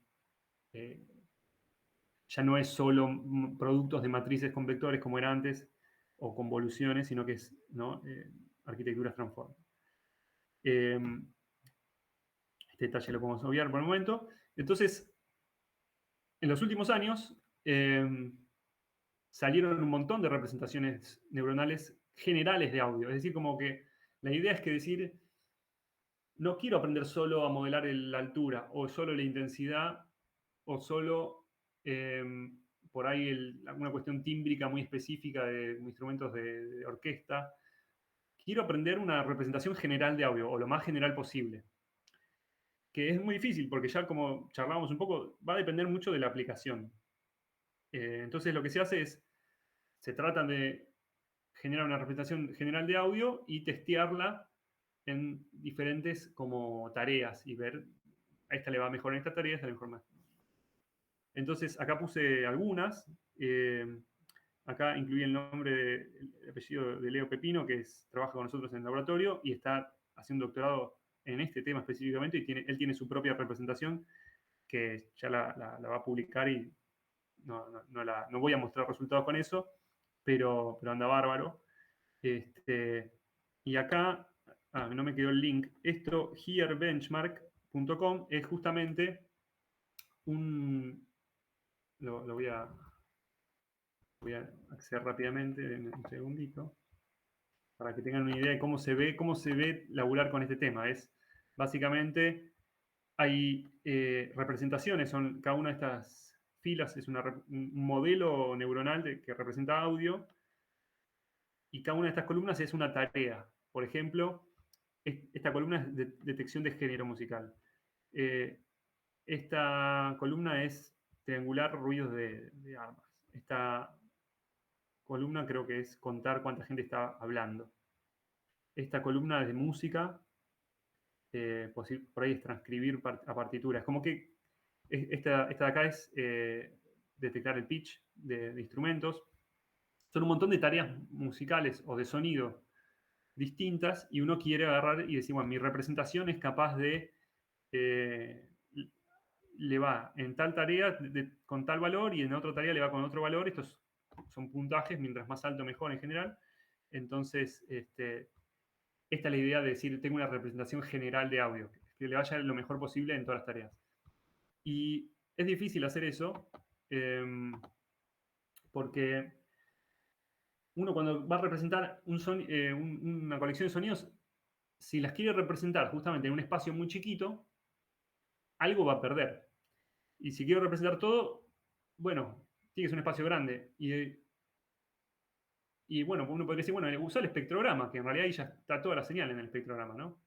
Ya no es solo productos de matrices con vectores como era antes o convoluciones, sino que es, ¿no? Arquitecturas Transformers. Este detalle lo podemos obviar por el momento. Entonces, en los últimos años salieron un montón de representaciones neuronales generales de audio. Es decir, como que la idea es que decir, no quiero aprender solo a modelar la altura, o solo la intensidad, o solo por ahí alguna cuestión tímbrica muy específica de instrumentos de orquesta. Quiero aprender una representación general de audio, o lo más general posible. Que es muy difícil, porque ya como charlábamos un poco, va a depender mucho de la aplicación. Entonces lo que se hace es, se trata de generar una representación general de audio y testearla en diferentes como tareas y ver, a esta le va mejor en esta tarea, a esta le mejor más. Entonces acá puse algunas. Acá incluí el nombre, el apellido de Leo Pepino, que trabaja con nosotros en el laboratorio y está haciendo un doctorado en este tema específicamente y él tiene su propia representación que ya la va a publicar y no voy a mostrar resultados con eso, pero anda bárbaro. Y acá, no me quedó el link, esto, herebenchmark.com, es justamente lo voy a acceder rápidamente en un segundito, para que tengan una idea de cómo se ve laburar con este tema. Es básicamente, hay representaciones, cada una de estas filas es un modelo neuronal que representa audio, y cada una de estas columnas es una tarea. Por ejemplo, esta columna es de detección de género musical. Esta columna es triangular ruidos de armas. Esta columna creo que es contar cuánta gente está hablando. Esta columna es de música, por ahí es transcribir a partituras. Como que esta de acá es detectar el pitch de instrumentos. Son un montón de tareas musicales o de sonido distintas y uno quiere agarrar y decir, bueno, mi representación es capaz de, le va en tal tarea con tal valor y en otra tarea le va con otro valor. Estos son puntajes, mientras más alto mejor en general. Entonces, esta es la idea de decir, tengo una representación general de audio, que le vaya lo mejor posible en todas las tareas. Y es difícil hacer eso porque uno cuando va a representar una colección de sonidos, si las quiere representar justamente en un espacio muy chiquito, algo va a perder. Y si quiero representar todo, bueno, tiene que ser un espacio grande. Y bueno, uno podría decir, bueno, usa el espectrograma, que en realidad ahí ya está toda la señal en el espectrograma, ¿no?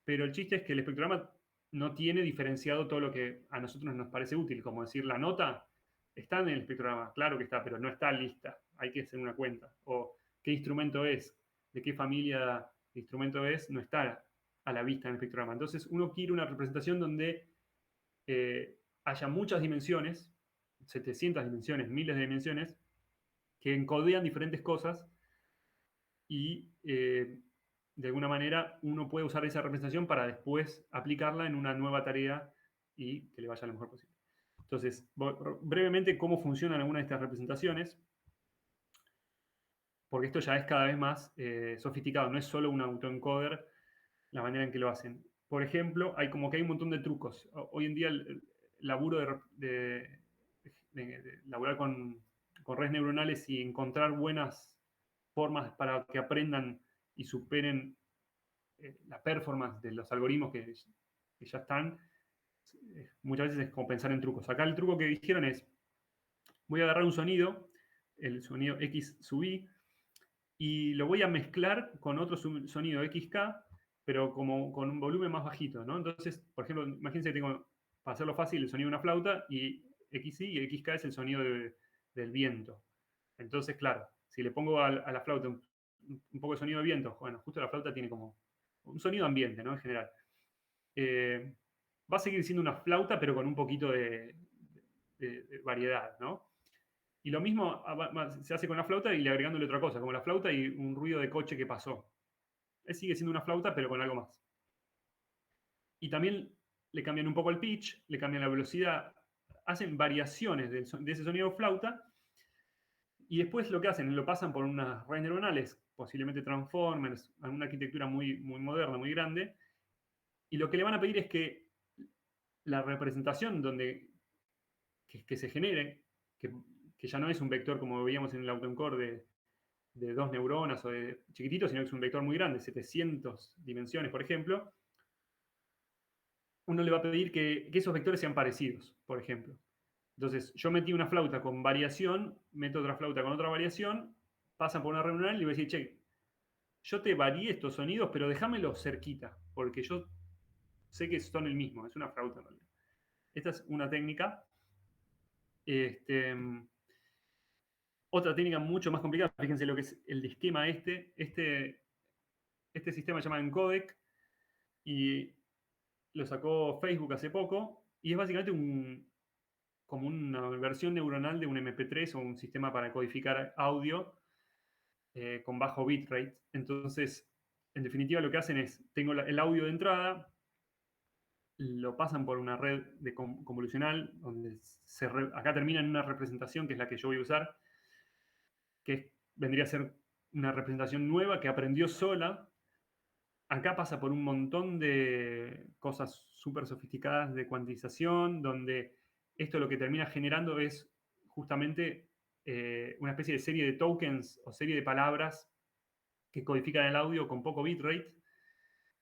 Pero el chiste es que el espectrograma no tiene diferenciado todo lo que a nosotros nos parece útil, como decir, la nota está en el espectrograma, claro que está, pero no está lista, hay que hacer una cuenta. O qué instrumento es, de qué familia de instrumento es, no está a la vista en el espectrograma. Entonces uno quiere una representación donde haya muchas dimensiones, 700 dimensiones, miles de dimensiones, que encodean diferentes cosas y de alguna manera uno puede usar esa representación para después aplicarla en una nueva tarea y que le vaya lo mejor posible. Entonces, brevemente, cómo funcionan algunas de estas representaciones, porque esto ya es cada vez más sofisticado, no es solo un autoencoder la manera en que lo hacen. Por ejemplo, hay un montón de trucos. Hoy en día el laburo de laburar con redes neuronales y encontrar buenas formas para que aprendan y superen la performance de los algoritmos que ya están, muchas veces es como pensar en trucos. Acá el truco que dijeron es, voy a agarrar un sonido, el sonido X sub i, y lo voy a mezclar con otro sonido XK, pero como con un volumen más bajito, ¿no? Entonces, por ejemplo, imagínense que tengo, para hacerlo fácil, el sonido de una flauta, y XI y XK es el sonido del viento. Entonces, claro, si le pongo a la flauta un poco de sonido de viento, bueno, justo la flauta tiene como un sonido ambiente, ¿no? En general. Va a seguir siendo una flauta, pero con un poquito de variedad, ¿no? Y lo mismo se hace con la flauta y le agregándole otra cosa, como la flauta y un ruido de coche que pasó. Él sigue siendo una flauta, pero con algo más. Y también le cambian un poco el pitch, le cambian la velocidad, hacen variaciones de ese sonido flauta, y después lo que hacen, lo pasan por unas redes neuronales, posiblemente Transformers, una arquitectura muy, muy moderna, muy grande, y lo que le van a pedir es que la representación que se genere, que ya no es un vector como veíamos en el autoencode de 2 neuronas o de chiquitito, sino que es un vector muy grande, 700 dimensiones, por ejemplo, uno le va a pedir que esos vectores sean parecidos, por ejemplo. Entonces, yo metí una flauta con variación, meto otra flauta con otra variación, pasan por una red neuronal y voy a decir, che, yo te varié estos sonidos, pero déjamelos cerquita, porque yo sé que son el mismo, es una flauta en realidad. Esta es una técnica. Este, otra técnica mucho más complicada, fíjense lo que es el esquema este sistema se llama Encodec y lo sacó Facebook hace poco y es básicamente como una versión neuronal de un MP3 o un sistema para codificar audio con bajo bitrate. Entonces, en definitiva, lo que hacen es, tengo el audio de entrada, lo pasan por una red de convolucional, donde acá termina en una representación que es la que yo voy a usar, que vendría a ser una representación nueva que aprendió sola. Acá pasa por un montón de cosas súper sofisticadas de cuantización, donde esto lo que termina generando es justamente una especie de serie de tokens o serie de palabras que codifican el audio con poco bitrate,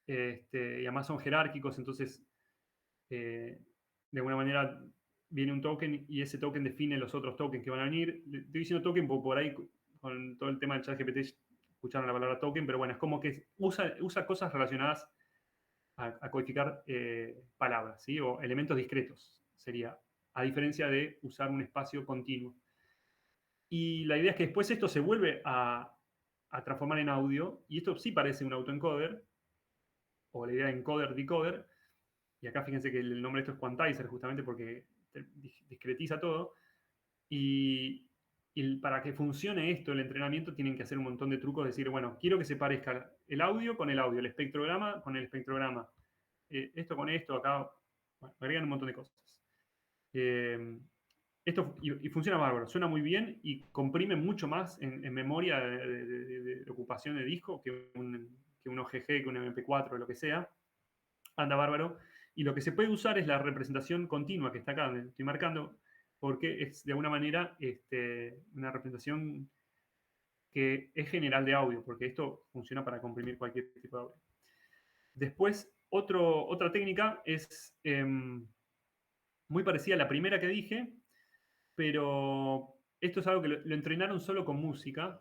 y además son jerárquicos, entonces de alguna manera viene un token y ese token define los otros tokens que van a venir. Estoy diciendo token porque por ahí con todo el tema del chat GPT escucharon la palabra token, pero bueno, es como que usa cosas relacionadas a codificar palabras, ¿sí? O elementos discretos, sería, a diferencia de usar un espacio continuo. Y la idea es que después esto se vuelve a transformar en audio, y esto sí parece un autoencoder, o la idea de encoder-decoder, y acá fíjense que el nombre de esto es quantizer, justamente porque discretiza todo, y para que funcione esto, el entrenamiento, tienen que hacer un montón de trucos, decir, bueno, quiero que se parezca el audio con el audio, el espectrograma con el espectrograma, esto con esto, acá, bueno, agregan un montón de cosas. Y funciona bárbaro, suena muy bien y comprime mucho más en memoria de ocupación de disco que un OGG, que un MP4, lo que sea. Anda bárbaro. Y lo que se puede usar es la representación continua que está acá, donde estoy marcando, porque es de alguna manera una representación que es general de audio, porque esto funciona para comprimir cualquier tipo de audio. Después, otra técnica es muy parecida a la primera que dije, pero esto es algo que lo entrenaron solo con música.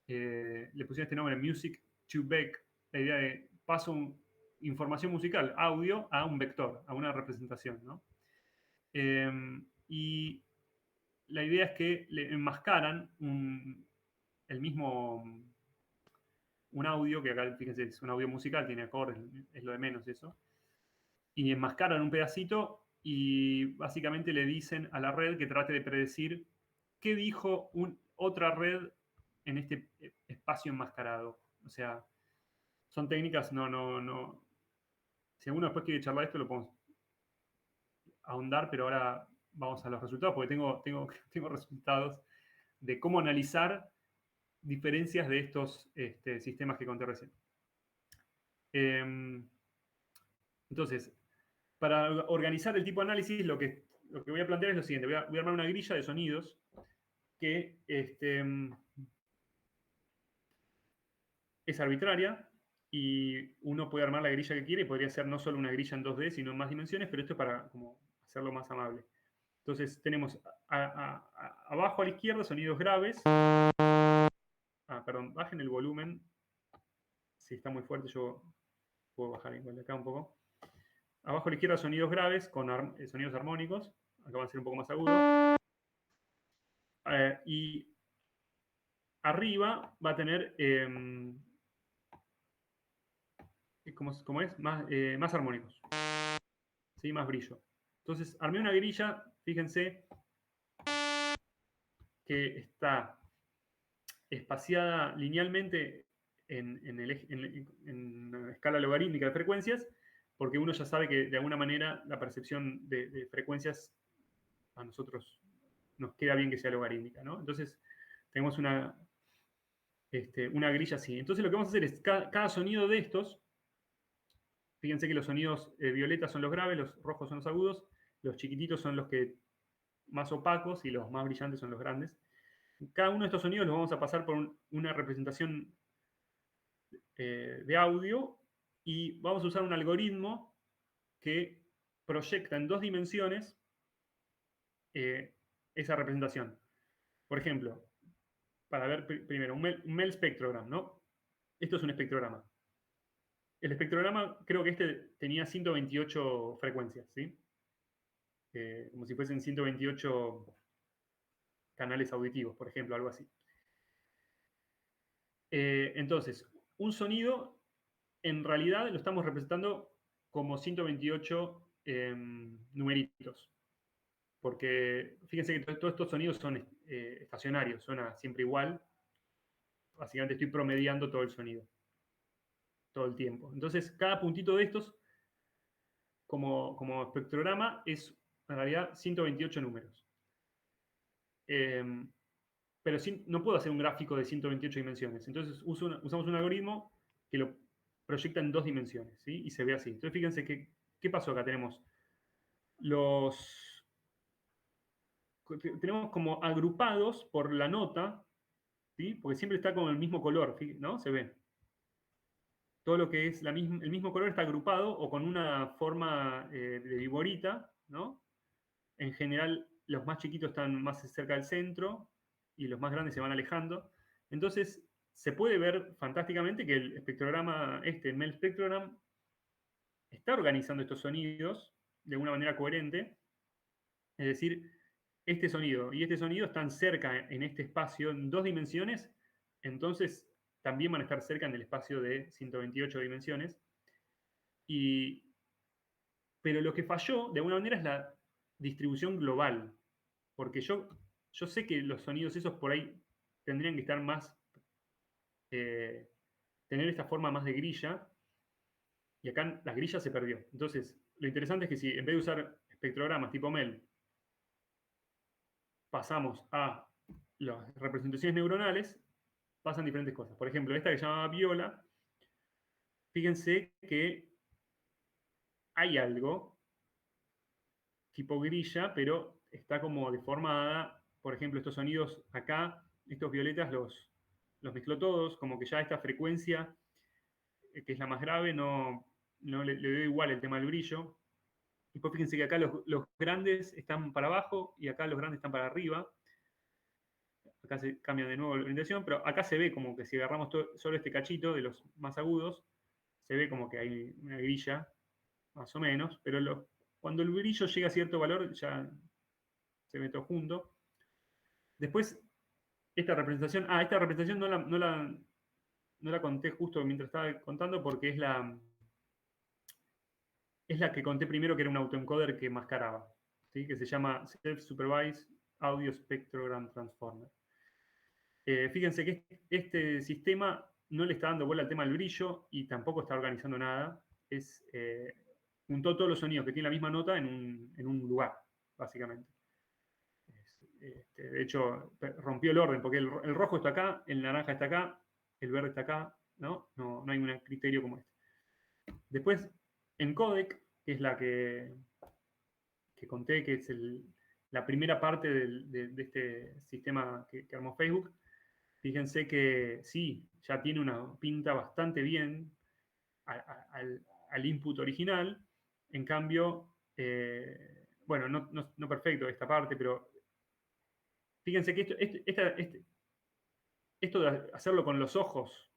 Le pusieron este nombre, Music to Vec, la idea de paso información musical, audio, a un vector, a una representación, ¿no? Y la idea es que le enmascaran el mismo, un audio, que acá fíjense es un audio musical, tiene acordes, es lo de menos eso, y enmascaran un pedacito y básicamente le dicen a la red que trate de predecir qué dijo otra red en este espacio enmascarado. O sea, son técnicas, no. Si alguno después quiere charlar esto, lo podemos ahondar, pero ahora vamos a los resultados, porque tengo resultados de cómo analizar diferencias de estos sistemas que conté recién. Entonces, para organizar el tipo de análisis, lo que voy a plantear es lo siguiente. Voy a armar una grilla de sonidos que es arbitraria y uno puede armar la grilla que quiere y podría ser no solo una grilla en 2D, sino en más dimensiones, pero esto es para como hacerlo más amable. Entonces tenemos abajo a la izquierda sonidos graves. Perdón, bajen el volumen. Si está muy fuerte yo puedo bajar igual de acá un poco. Abajo a la izquierda sonidos graves con sonidos armónicos. Acá van a ser un poco más agudos. Y arriba va a tener, ¿cómo es? Más armónicos. ¿Sí? Más brillo. Entonces, armé una grilla, fíjense, que está espaciada linealmente en una escala logarítmica de frecuencias, porque uno ya sabe que de alguna manera la percepción de frecuencias a nosotros nos queda bien que sea logarítmica, ¿no? Entonces, tenemos una grilla así. Entonces, lo que vamos a hacer es, cada sonido de estos, fíjense que los sonidos violetas son los graves, los rojos son los agudos, los chiquititos son los que más opacos y los más brillantes son los grandes. Cada uno de estos sonidos los vamos a pasar por una representación de audio y vamos a usar un algoritmo que proyecta en 2 dimensiones esa representación. Por ejemplo, para ver primero, un MEL spectrogram, ¿no? Esto es un espectrograma. El espectrograma, creo que tenía 128 frecuencias, ¿sí? Como si fuesen 128 canales auditivos, por ejemplo, algo así. Entonces, un sonido, en realidad lo estamos representando como 128 numeritos. Porque fíjense que todos estos sonidos son estacionarios, suena siempre igual. Básicamente estoy promediando todo el sonido, todo el tiempo. Entonces, cada puntito de estos, como espectrograma, es en realidad 128 números. Pero no puedo hacer un gráfico de 128 dimensiones. Entonces usamos un algoritmo que lo proyecta en 2 dimensiones, ¿sí? Y se ve así. Entonces fíjense qué pasó acá. Tenemos como agrupados por la nota, ¿sí? Porque siempre está con el mismo color, ¿no? Se ve. Todo lo que es el mismo color está agrupado o con una forma de viborita, ¿no? En general, los más chiquitos están más cerca del centro y los más grandes se van alejando. Entonces, se puede ver fantásticamente que el espectrograma, el MEL Spectrogram, está organizando estos sonidos de una manera coherente. Es decir, este sonido y este sonido están cerca en este espacio en 2 dimensiones, entonces también van a estar cerca en el espacio de 128 dimensiones. Pero lo que falló, de alguna manera, es la distribución global. Porque yo sé que los sonidos esos por ahí tendrían que estar más, tener esta forma más de grilla, y acá la grilla se perdió. Entonces, lo interesante es que si en vez de usar espectrogramas tipo MEL, pasamos a las representaciones neuronales, pasan diferentes cosas. Por ejemplo, esta que se llama viola, fíjense que hay algo tipo grilla, pero está como deformada. Por ejemplo, estos sonidos acá, estos violetas los mezcló todos, como que ya esta frecuencia, que es la más grave, no le dio igual el tema del brillo. Y pues fíjense que acá los grandes están para abajo y acá los grandes están para arriba. Acá se cambia de nuevo la orientación, pero acá se ve como que si agarramos solo este cachito de los más agudos, se ve como que hay una grilla, más o menos, pero cuando el brillo llega a cierto valor ya se ve todo junto. Después, esta representación no la conté justo mientras estaba contando porque es la que conté primero, que era un autoencoder que mascaraba, ¿sí? Que se llama Self-Supervised Audio Spectrogram Transformer. Fíjense que este sistema no le está dando bola al tema del brillo y tampoco está organizando nada. Juntó todos los sonidos que tienen la misma nota en un lugar, básicamente. De hecho, rompió el orden, porque el rojo está acá, el naranja está acá, el verde está acá, ¿no? No hay un criterio como este. Después, en Codec, que es la que conté, que es la primera parte de este sistema que armó Facebook, fíjense que sí, ya tiene una pinta bastante bien. al input original. En cambio, bueno, no perfecto esta parte, pero fíjense que esto de hacerlo con los ojos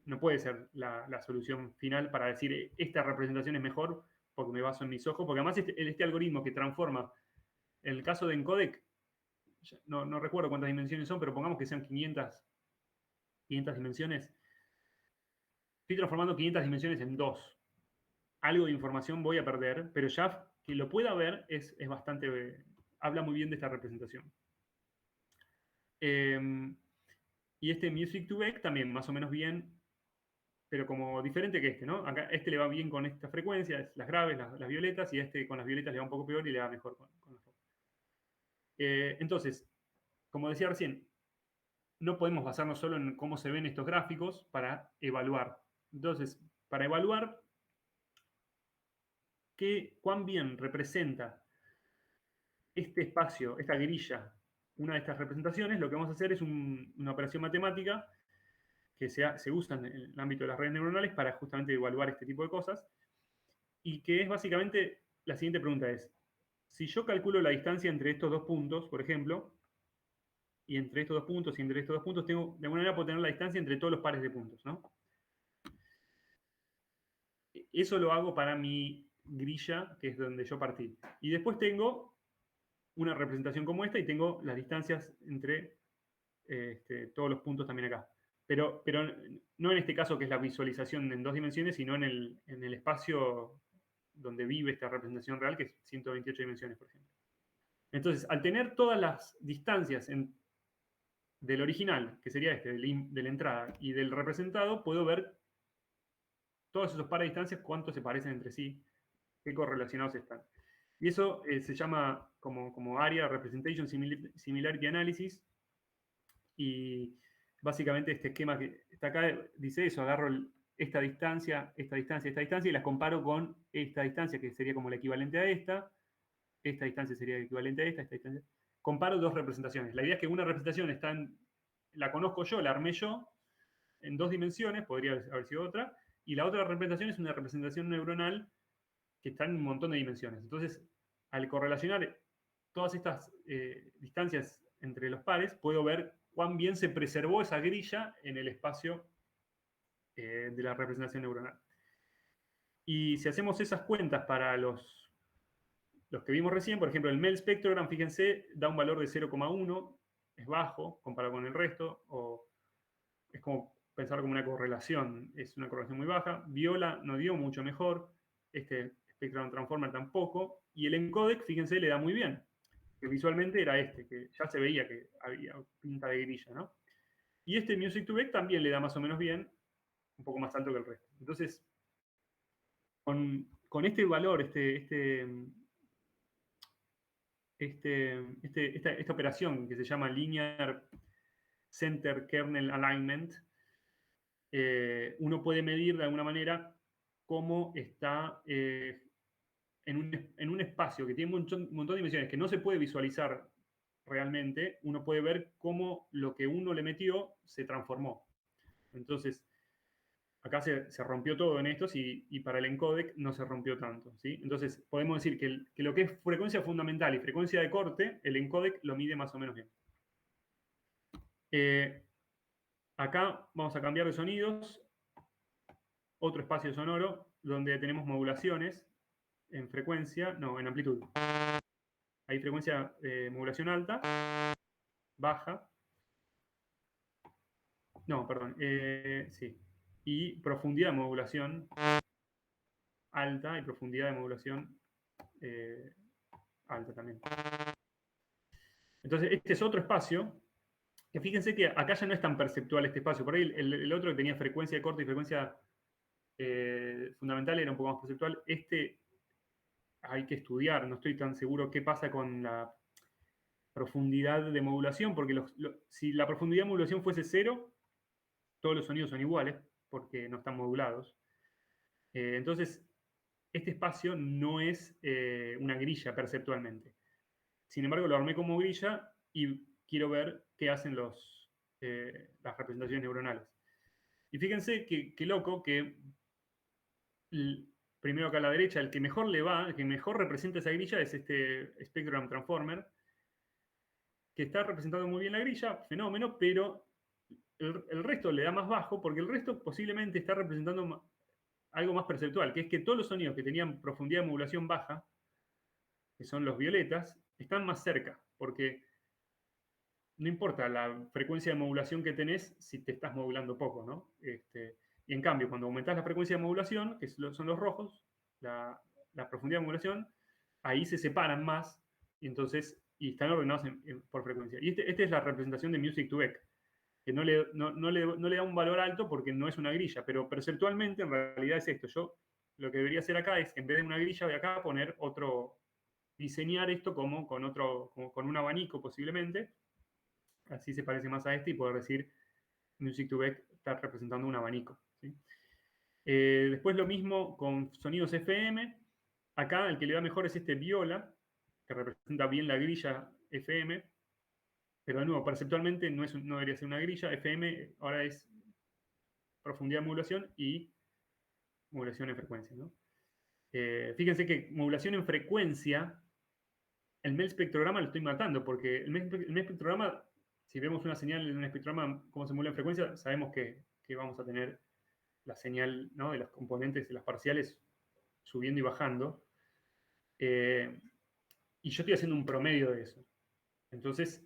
no puede ser la solución final para decir esta representación es mejor porque me baso en mis ojos, porque además este algoritmo que transforma, en el caso de encodec, no recuerdo cuántas dimensiones son, pero pongamos que sean 500 dimensiones. Estoy transformando 500 dimensiones en 2. Algo de información voy a perder, pero ya que lo pueda ver es bastante... habla muy bien de esta representación. Y este Music to Vec también, más o menos bien, pero como diferente que este, ¿no? Acá este le va bien con esta frecuencia, las graves, las violetas, y este con las violetas le va un poco peor y le va mejor con las rojas. Entonces, como decía recién, no podemos basarnos solo en cómo se ven estos gráficos para evaluar. Entonces, para evaluar cuán bien representa este espacio, esta grilla, una de estas representaciones, lo que vamos a hacer es una operación matemática que se usa en el ámbito de las redes neuronales para justamente evaluar este tipo de cosas, y que es básicamente la siguiente pregunta es, si yo calculo la distancia entre estos dos puntos, por ejemplo, y entre estos dos puntos y entre estos dos puntos, de alguna manera puedo tener la distancia entre todos los pares de puntos, ¿no? Eso lo hago para mi grilla, que es donde yo partí. Y después tengo una representación como esta y tengo las distancias entre todos los puntos también acá. Pero no en este caso que es la visualización en 2 dimensiones, sino en el espacio donde vive esta representación real, que es 128 dimensiones, por ejemplo. Entonces, al tener todas las distancias del original, que sería de la entrada, y del representado, puedo ver todos esos pares de distancias, cuánto se parecen entre sí, qué correlacionados están. Y eso se llama como Area Representation Similarity Analysis. Y básicamente este esquema que está acá dice eso, agarro esta distancia, y las comparo con esta distancia, que sería como la equivalente a esta distancia sería equivalente a esta distancia. Comparo dos representaciones. La idea es que una representación la conozco yo, la armé yo, en 2 dimensiones, podría haber sido otra, y la otra representación es una representación neuronal que está en un montón de dimensiones. Entonces, al correlacionar todas estas distancias entre los pares, puedo ver cuán bien se preservó esa grilla en el espacio de la representación neuronal. Y si hacemos esas cuentas para los que vimos recién, por ejemplo, el MEL spectrogram, fíjense, da un valor de 0,1, es bajo comparado con el resto, o es como pensar como una correlación, es una correlación muy baja. Viola no dio mucho mejor, este spectrogram transformer tampoco, y el encodec, fíjense, le da muy bien, que visualmente era que ya se veía que había pinta de grilla, ¿no? Y este Music to Vec también le da más o menos bien, un poco más alto que el resto. Entonces, con este valor, esta operación que se llama Linear Center Kernel Alignment, uno puede medir de alguna manera cómo está en un espacio que tiene un montón de dimensiones que no se puede visualizar realmente, uno puede ver cómo lo que uno le metió se transformó. Entonces, acá se rompió todo en estos y para el encodec no se rompió tanto, ¿sí? Entonces, podemos decir que lo que es frecuencia fundamental y frecuencia de corte, el encodec lo mide más o menos bien. Acá vamos a cambiar de sonidos, otro espacio sonoro donde tenemos modulaciones en frecuencia, no, en amplitud. Hay frecuencia de modulación alta, baja, no, perdón, sí, y profundidad de modulación alta y profundidad de modulación alta también. Entonces, este es otro espacio, que fíjense que acá ya no es tan perceptual este espacio. Por ahí el otro que tenía frecuencia de corte y frecuencia fundamental era un poco más perceptual. Este hay que estudiar, no estoy tan seguro qué pasa con la profundidad de modulación, porque si la profundidad de modulación fuese 0, todos los sonidos son iguales, porque no están modulados. Entonces, este espacio no es una grilla perceptualmente. Sin embargo, lo armé como grilla y quiero ver qué hacen las representaciones neuronales. Y fíjense qué loco que primero acá a la derecha, el que mejor le va, el que mejor representa esa grilla es este Spectrogram Transformer, que está representando muy bien la grilla, fenómeno, pero el resto le da más bajo porque el resto posiblemente está representando algo más perceptual, que es que todos los sonidos que tenían profundidad de modulación baja, que son los violetas, están más cerca, porque no importa la frecuencia de modulación que tenés si te estás modulando poco, ¿no? Y en cambio, cuando aumentás la frecuencia de modulación, que son los rojos, la profundidad de modulación, ahí se separan más y entonces y están ordenados por frecuencia. Y esta es la representación de Music to Beck, que no le da un valor alto porque no es una grilla, pero perceptualmente en realidad es esto. Yo lo que debería hacer acá es, en vez de una grilla, voy acá a poner otro, diseñar esto como con un abanico posiblemente, así se parece más a este y poder decir Music to Beck está representando un abanico. ¿Sí? Después lo mismo con sonidos FM. Acá el que le da mejor es este viola, que representa bien la grilla FM, pero de nuevo, perceptualmente no debería ser una grilla. FM ahora es profundidad de modulación y modulación en frecuencia. ¿No? Fíjense que modulación en frecuencia, el MEL espectrograma lo estoy matando, porque el MEL espectrograma, si vemos una señal en un espectrograma, cómo se modula en frecuencia, sabemos que vamos a tener la señal, ¿no?, de los componentes de las parciales subiendo y bajando. Y yo estoy haciendo un promedio de eso. Entonces,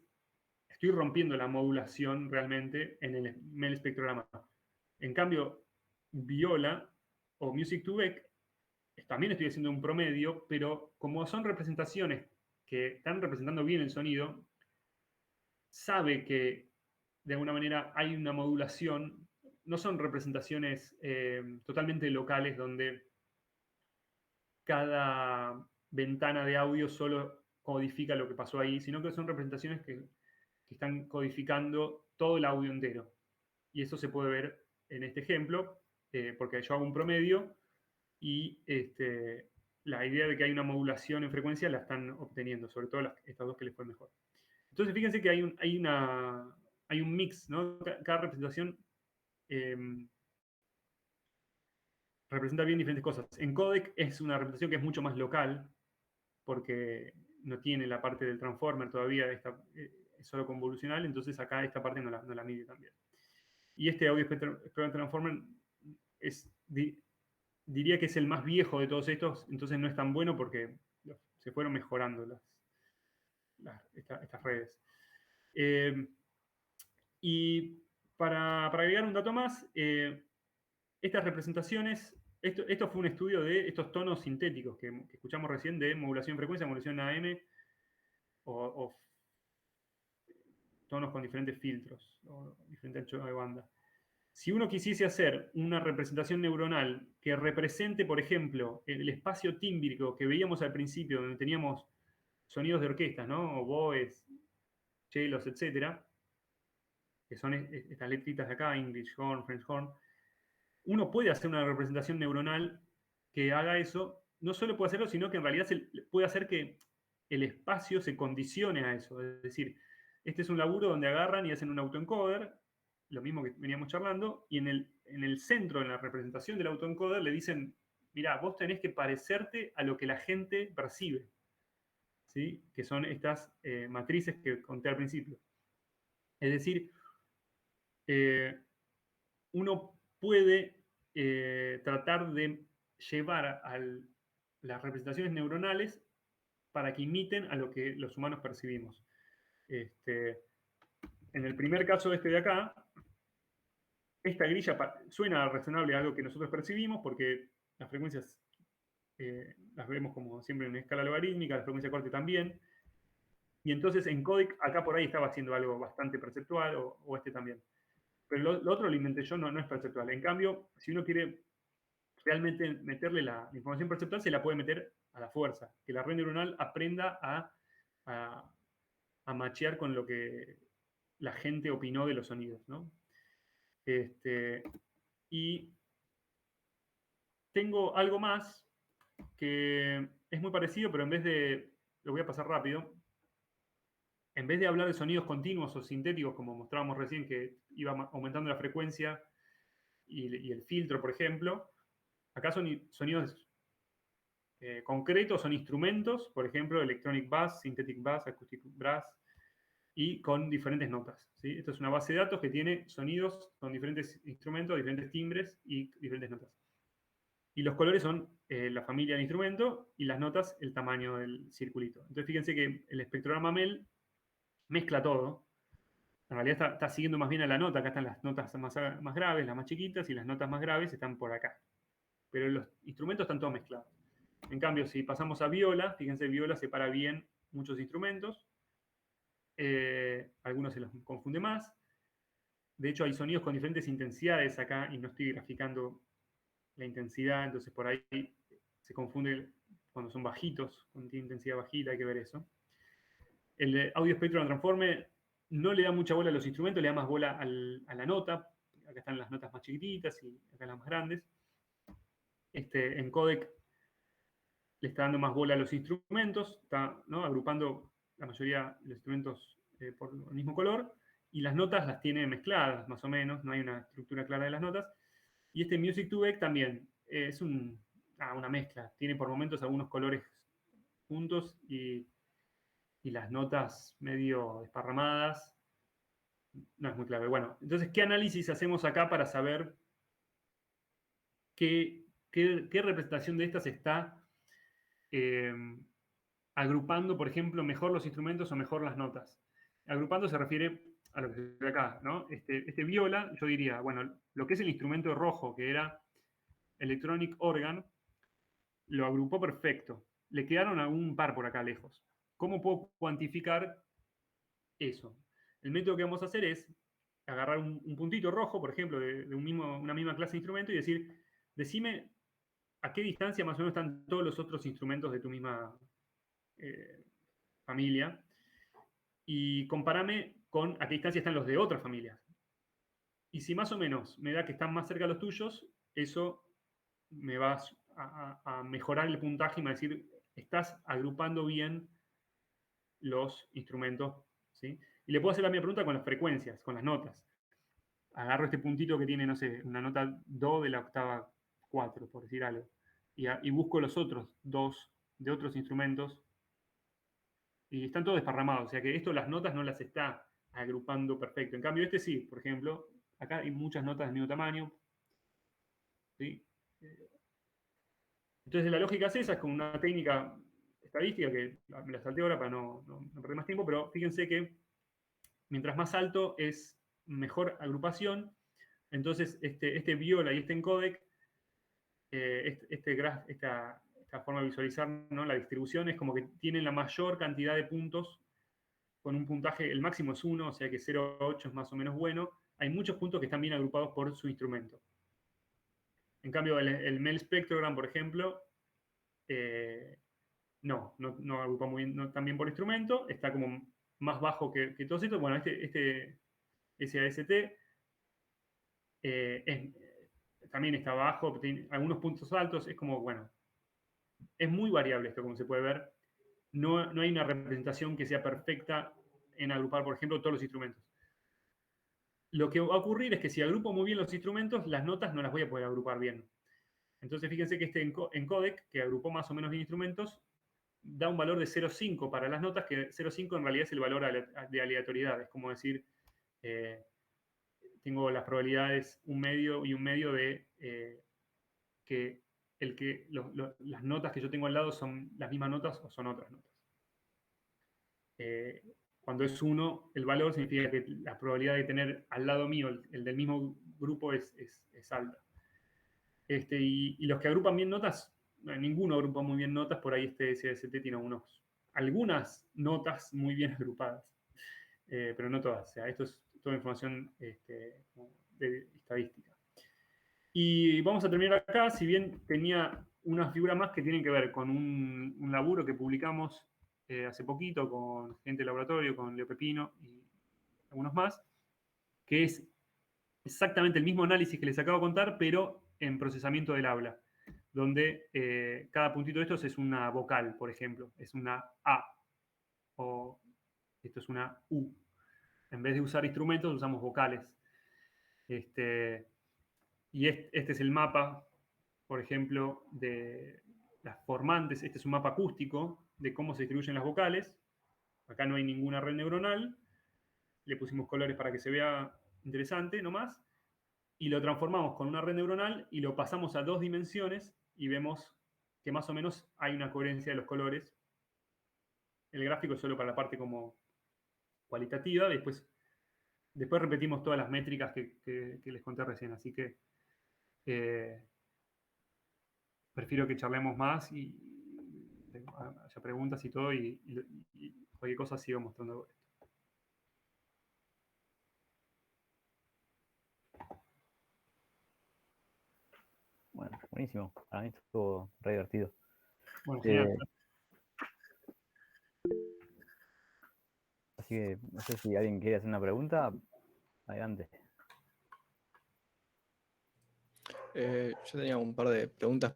estoy rompiendo la modulación realmente en el MEL espectrograma. En cambio, Viola o Music to Beck, también estoy haciendo un promedio, pero como son representaciones que están representando bien el sonido, sabe que de alguna manera hay una modulación, no son representaciones totalmente locales donde cada ventana de audio solo codifica lo que pasó ahí, sino que son representaciones que están codificando todo el audio entero. Y eso se puede ver en este ejemplo, porque yo hago un promedio y la idea de que hay una modulación en frecuencia la están obteniendo, sobre todo estas dos que les fue mejor. Entonces, fíjense que hay un mix, ¿no? Cada representación representa bien diferentes cosas. En codec es una representación que es mucho más local, porque no tiene la parte del transformer todavía, es solo convolucional, entonces acá esta parte no la mide también. Y este audio spectral transformer diría que es el más viejo de todos estos, entonces no es tan bueno porque se fueron mejorando estas redes. Y para agregar un dato más, estas representaciones, esto fue un estudio de estos tonos sintéticos que escuchamos recién de modulación frecuencia, modulación AM, o tonos con diferentes filtros, o diferente ancho de banda. Si uno quisiese hacer una representación neuronal que represente, por ejemplo, el espacio tímbrico que veíamos al principio, donde teníamos sonidos de orquestas, ¿no? Oboes, chelos, etcétera, que son estas letritas de acá, English horn, French horn, uno puede hacer una representación neuronal que haga eso. No solo puede hacerlo, sino que en realidad puede hacer que el espacio se condicione a eso. Es decir, este es un laburo donde agarran y hacen un autoencoder, lo mismo que veníamos charlando, y en el centro, en la representación del autoencoder, le dicen, mirá, vos tenés que parecerte a lo que la gente percibe, ¿sí? Que son estas matrices que conté al principio. Es decir, uno puede tratar de llevar a las representaciones neuronales para que imiten a lo que los humanos percibimos. En el primer caso de acá, esta grilla suena razonable a algo que nosotros percibimos porque las frecuencias las vemos como siempre en escala logarítmica, la frecuencia corte también. Y entonces en codec, acá por ahí estaba haciendo algo bastante perceptual, o este también. Pero lo otro lo inventé yo, no es perceptual. En cambio, si uno quiere realmente meterle la información perceptual, se la puede meter a la fuerza. Que la red neuronal aprenda a machear con lo que la gente opinó de los sonidos, ¿no? Y tengo algo más que es muy parecido, pero en vez de, lo voy a pasar rápido, en vez de hablar de sonidos continuos o sintéticos, como mostrábamos recién, que iba aumentando la frecuencia y el filtro, por ejemplo, acá son sonidos concretos, son instrumentos, por ejemplo, electronic bass, synthetic bass, acoustic brass, y con diferentes notas. ¿Sí? Esto es una base de datos que tiene sonidos con diferentes instrumentos, diferentes timbres y diferentes notas. Y los colores son la familia del instrumento y las notas el tamaño del circulito. Entonces fíjense que el espectrograma MEL mezcla todo. En realidad está siguiendo más bien a la nota. Acá están las notas más graves, las más chiquitas, y las notas más graves están por acá. Pero los instrumentos están todos mezclados. En cambio, si pasamos a viola, fíjense, viola separa bien muchos instrumentos. Algunos se los confunde más. De hecho, hay sonidos con diferentes intensidades acá, y no estoy graficando la intensidad, entonces por ahí se confunde cuando son bajitos, cuando tiene intensidad bajita, hay que ver eso. El Audio Spectrum Transformer no le da mucha bola a los instrumentos, le da más bola a la nota. Acá están las notas más chiquititas y acá las más grandes. En codec le está dando más bola a los instrumentos, está, ¿no?, agrupando la mayoría de los instrumentos por el mismo color, y las notas las tiene mezcladas, más o menos, no hay una estructura clara de las notas. Y este Music2Vec también es una mezcla, tiene por momentos algunos colores juntos y las notas medio desparramadas. No es muy claro. Bueno, entonces, ¿qué análisis hacemos acá para saber qué representación de estas está eh, agrupando, por ejemplo, mejor los instrumentos o mejor las notas? Agrupando se refiere a lo que se ve acá, ¿no? Este viola, yo diría, bueno, lo que es el instrumento rojo, que era Electronic Organ, lo agrupó perfecto. Le quedaron algún par por acá lejos. ¿Cómo puedo cuantificar eso? El método que vamos a hacer es agarrar un puntito rojo, por ejemplo, de una misma clase de instrumento, y decir, decime a qué distancia más o menos están todos los otros instrumentos de tu misma familia, y compárame con a qué distancia están los de otras familias. Y si más o menos me da que están más cerca los tuyos, eso me va a mejorar el puntaje y me va a decir, estás agrupando bien los instrumentos. ¿Sí? Y le puedo hacer la misma pregunta con las frecuencias, con las notas. Agarro este puntito que tiene, no sé, una nota do de la octava 4, por decir algo, y busco los otros dos de otros instrumentos, y están todos desparramados. O sea que esto las notas no las está agrupando perfecto. En cambio, este sí, por ejemplo, acá hay muchas notas del mismo tamaño. ¿Sí? Entonces la lógica es esa, es como una técnica estadística que me la salté ahora para no perder más tiempo, pero fíjense que mientras más alto es mejor agrupación. Entonces este viola y este encodec, esta forma de visualizar, ¿no?, la distribución es como que tienen la mayor cantidad de puntos con un puntaje, el máximo es 1, o sea que 0,8 es más o menos bueno. Hay muchos puntos que están bien agrupados por su instrumento. En cambio, el MEL Spectrogram, por ejemplo, no agrupa muy bien, no tan bien por instrumento, está como más bajo que todos estos. Bueno, este SAST también está bajo, tiene algunos puntos altos, es como, bueno, es muy variable esto, como se puede ver. No hay una representación que sea perfecta en agrupar, por ejemplo, todos los instrumentos. Lo que va a ocurrir es que si agrupo muy bien los instrumentos, las notas no las voy a poder agrupar bien. Entonces, fíjense que este encodec, que agrupó más o menos bien instrumentos, da un valor de 0,5 para las notas, que 0,5 en realidad es el valor de aleatoriedad. Es como decir, tengo las probabilidades 1 medio y 1 medio de que las notas que yo tengo al lado son las mismas notas o son otras notas. Cuando es 1, el valor significa que la probabilidad de tener al lado mío el del mismo grupo es alta. Y los que agrupan bien notas, ninguno agrupa muy bien notas, por ahí este SAST tiene algunas notas muy bien agrupadas, pero no todas. O sea, esto es toda información de estadística. Y vamos a terminar acá, si bien tenía una figura más que tienen que ver con un laburo que publicamos hace poquito con gente del laboratorio, con Leo Pepino y algunos más, que es exactamente el mismo análisis que les acabo de contar, pero en procesamiento del habla, donde cada puntito de estos es una vocal, por ejemplo, es una A, o esto es una U. En vez de usar instrumentos, usamos vocales. Y este es el mapa por ejemplo, de las formantes. Este es un mapa acústico de cómo se distribuyen las vocales. Acá no hay ninguna red neuronal. Le pusimos colores para que se vea interesante nomás. Y lo transformamos con una red neuronal y lo pasamos a 2 dimensiones y vemos que más o menos hay una coherencia de los colores. El gráfico es solo para la parte como cualitativa. Después repetimos todas las métricas que les conté recién. Así que prefiero que charlemos más y haya preguntas y todo, y cualquier cosa sigo mostrando esto. Bueno, buenísimo. Para mí estuvo re divertido. Bueno, genial. Así que no sé si alguien quiere hacer una pregunta. Adelante. Yo tenía un par de preguntas.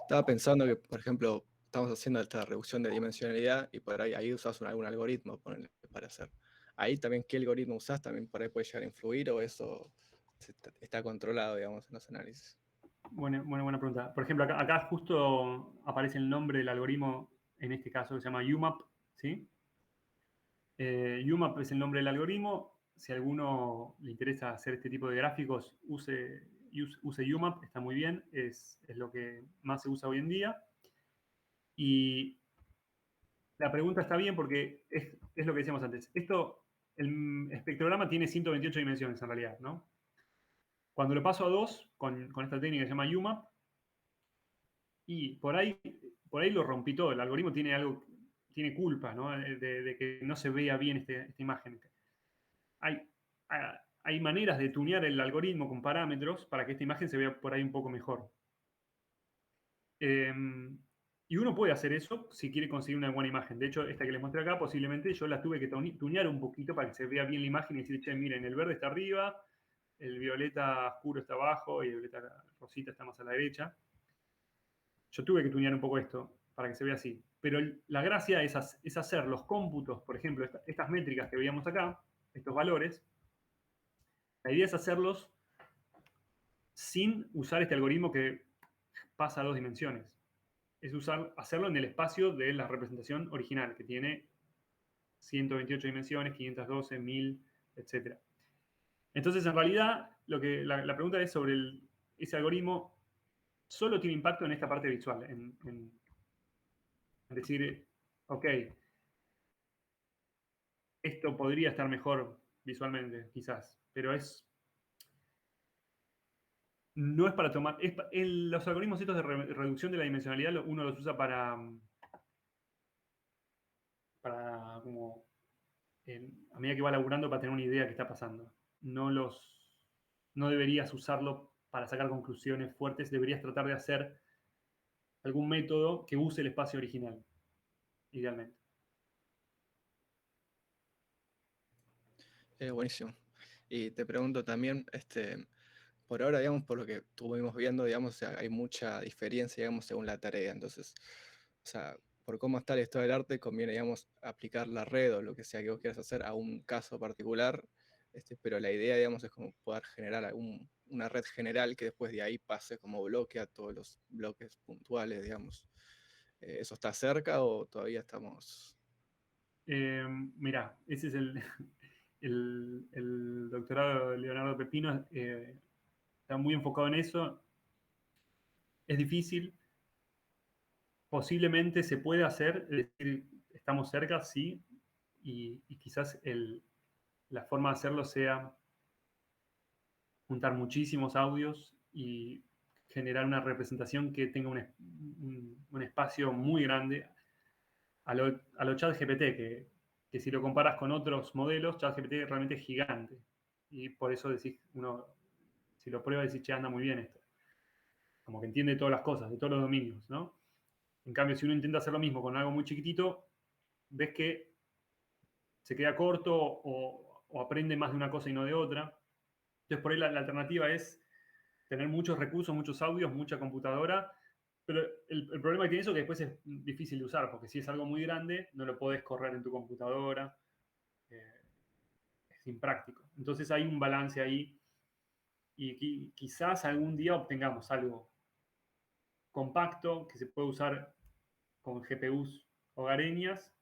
Estaba pensando que, por ejemplo, estamos haciendo esta reducción de dimensionalidad y por ahí usas algún algoritmo para hacer. Ahí también, ¿qué algoritmo usás? También por ahí puede llegar a influir, o eso está controlado, digamos, en los análisis. Buena pregunta. Por ejemplo, acá justo aparece el nombre del algoritmo, en este caso, que se llama UMAP, ¿sí? UMAP es el nombre del algoritmo. Si a alguno le interesa hacer este tipo de gráficos, use UMAP, está muy bien, es lo que más se usa hoy en día. Y la pregunta está bien porque es lo que decíamos antes. El espectrograma tiene 128 dimensiones en realidad, ¿no? Cuando lo paso a 2, con esta técnica que se llama UMAP, y por ahí lo rompí todo. El algoritmo tiene culpa, ¿no? De que no se vea bien esta imagen. Hay maneras de tunear el algoritmo con parámetros para que esta imagen se vea por ahí un poco mejor. Y uno puede hacer eso si quiere conseguir una buena imagen. De hecho, esta que les mostré acá, posiblemente yo la tuve que tunear un poquito para que se vea bien la imagen y decir, che, miren, el verde está arriba, el violeta oscuro está abajo y el violeta rosita está más a la derecha. Yo tuve que tunear un poco esto para que se vea así. Pero la gracia es hacer los cómputos, por ejemplo, estas métricas que veíamos acá, estos valores. La idea es hacerlos sin usar este algoritmo que pasa a 2 dimensiones. Es hacerlo en el espacio de la representación original, que tiene 128 dimensiones, 512, 1000, etc. Entonces, en realidad, la pregunta es sobre ese algoritmo solo tiene impacto en esta parte visual, en decir, ok, esto podría estar mejor visualmente, quizás, pero no es para tomar. Los algoritmos estos de reducción de la dimensionalidad uno los usa para como a medida que va laburando para tener una idea de qué está pasando. No deberías usarlo para sacar conclusiones fuertes, deberías tratar de hacer algún método que use el espacio original, idealmente. Buenísimo. Y te pregunto también, por ahora, digamos, por lo que estuvimos viendo, digamos, o sea, hay mucha diferencia, digamos, según la tarea. Entonces, o sea, por cómo está la historia del arte, conviene, digamos, aplicar la red o lo que sea que vos quieras hacer a un caso particular, pero la idea, digamos, es como poder generar una red general que después de ahí pase como bloque a todos los bloques puntuales, digamos. ¿Eso está cerca o todavía estamos...? Mirá, ese es el doctorado de Leonardo Pepino, está muy enfocado en eso. Es difícil. Posiblemente se puede hacer, es decir, estamos cerca, sí, y quizás la forma de hacerlo sea juntar muchísimos audios y generar una representación que tenga un espacio muy grande a lo ChatGPT, que si lo comparas con otros modelos, ChatGPT realmente es gigante. Y por eso decís, si lo prueba, decís, che, anda muy bien esto. Como que entiende todas las cosas, de todos los dominios, ¿no? En cambio, si uno intenta hacer lo mismo con algo muy chiquitito, ves que se queda corto o aprende más de una cosa y no de otra. Entonces, por ahí la alternativa es tener muchos recursos, muchos audios, mucha computadora, pero el problema que tiene eso es que después es difícil de usar, porque si es algo muy grande, no lo podés correr en tu computadora, es impráctico. Entonces hay un balance ahí y quizás algún día obtengamos algo compacto que se puede usar con GPUs hogareñas,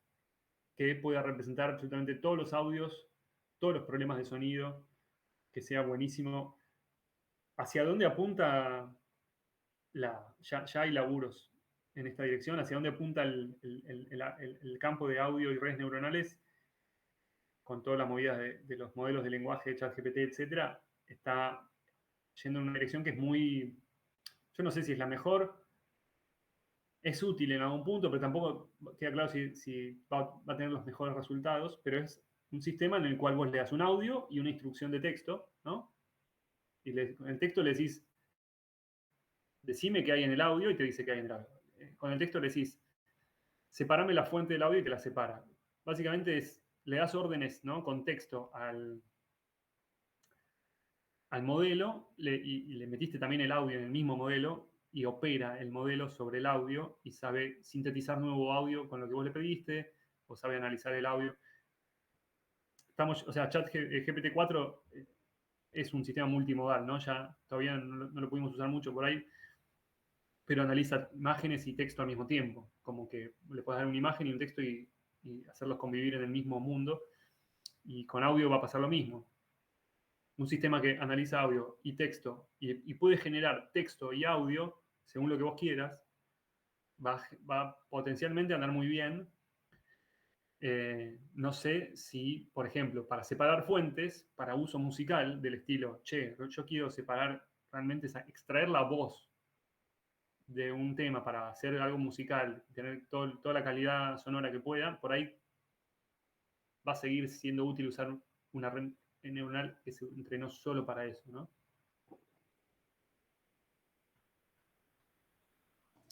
que pueda representar absolutamente todos los audios, todos los problemas de sonido, que sea buenísimo. ¿Hacia dónde apunta ya hay laburos en esta dirección? ¿Hacia dónde apunta el campo de audio y redes neuronales? Con todas las movidas de los modelos de lenguaje de ChatGPT, etcétera, está yendo en una dirección que es muy, yo no sé si es la mejor, es útil en algún punto, pero tampoco queda claro si va a tener los mejores resultados, pero es un sistema en el cual vos le das un audio y una instrucción de texto, ¿no? Y con el texto le decís, decime qué hay en el audio y te dice qué hay en el audio. Con el texto le decís, separame la fuente del audio y te la separa. Básicamente le das órdenes, ¿no? Con texto al modelo y le metiste también el audio en el mismo modelo y opera el modelo sobre el audio y sabe sintetizar nuevo audio con lo que vos le pediste o sabe analizar el audio. O sea, GPT-4 es un sistema multimodal, ¿no? Ya todavía no lo pudimos usar mucho por ahí, pero analiza imágenes y texto al mismo tiempo. Como que le puedes dar una imagen y un texto y hacerlos convivir en el mismo mundo. Y con audio va a pasar lo mismo. Un sistema que analiza audio y texto y puede generar texto y audio según lo que vos quieras, va potencialmente a andar muy bien. No sé si, por ejemplo, para separar fuentes, para uso musical, del estilo, che, yo quiero separar, realmente extraer la voz de un tema para hacer algo musical, tener toda la calidad sonora que pueda, por ahí va a seguir siendo útil usar una red neuronal que se entrenó solo para eso, ¿no?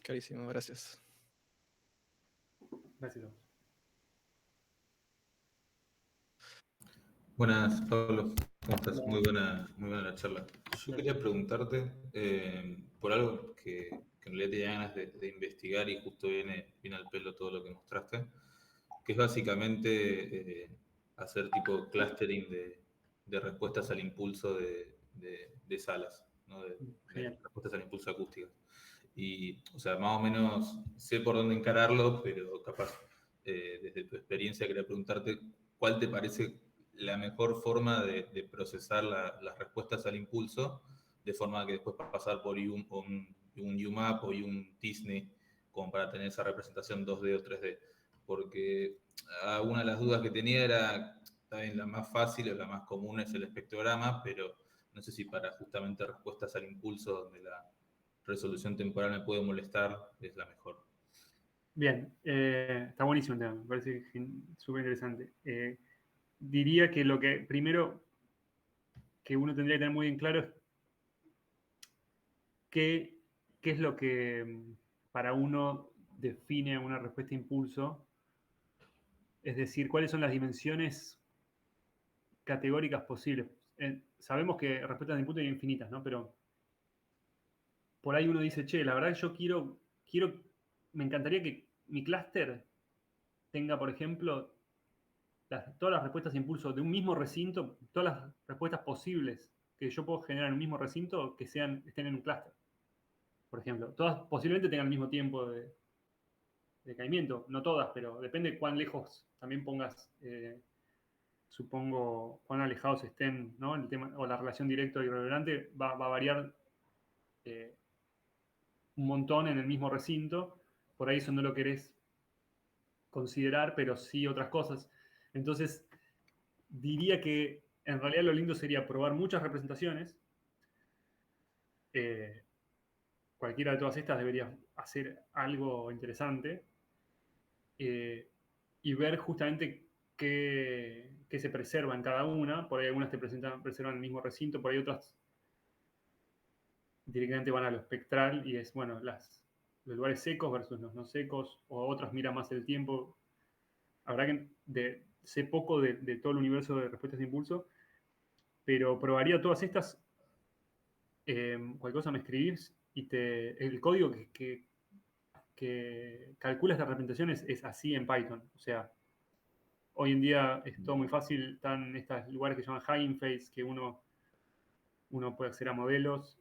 Clarísimo, gracias. Gracias a vos. Buenas, Pablo. ¿Cómo estás? Muy buena la charla. Yo quería preguntarte por algo que en realidad tenía ganas de investigar y justo viene al pelo todo lo que mostraste, que es básicamente hacer tipo clustering de respuestas al impulso de salas, ¿no? de respuestas al impulso acústicas. Y, o sea, más o menos sé por dónde encararlo, pero capaz, desde tu experiencia, quería preguntarte cuál te parece la mejor forma de procesar las respuestas al impulso, de forma que después pasar por un UMAP o un Disney, como para tener esa representación 2D o 3D. Porque una de las dudas que tenía era, también la más fácil o la más común es el espectrograma, pero no sé si para justamente respuestas al impulso, donde la resolución temporal me puede molestar, es la mejor. Bien, está buenísimo el tema, me parece súper interesante. Diría que lo que primero que uno tendría que tener muy en claro es qué es lo que para uno define una respuesta a impulso, es decir, cuáles son las dimensiones categóricas posibles. Sabemos que respuestas de impulso hay infinitas, ¿no? Pero por ahí uno dice, che, la verdad que yo me encantaría que mi clúster tenga, por ejemplo, todas las respuestas de impulso de un mismo recinto, todas las respuestas posibles que yo puedo generar en un mismo recinto que estén en un clúster. Por ejemplo, todas posiblemente tengan el mismo tiempo de caimiento, no todas, pero depende de cuán lejos también pongas, supongo, cuán alejados estén, ¿no? El tema, o la relación directa y irreverente va a variar un montón en el mismo recinto. Por ahí eso no lo querés considerar, pero sí otras cosas. Entonces, diría que en realidad lo lindo sería probar muchas representaciones. Cualquiera de todas estas debería hacer algo interesante y ver justamente qué se preserva en cada una. Por ahí algunas te preservan el mismo recinto, por ahí otras directamente van a lo espectral y es, bueno, los lugares secos versus los no secos, o otras miran más el tiempo. Habrá que sé poco de todo el universo de respuestas de impulso, pero probaría todas estas. Cualquier cosa me escribís y el código que calcula estas representaciones es así en Python. O sea, hoy en día es todo muy fácil. Están estos lugares que se llaman Hugging Face, que uno puede acceder a modelos.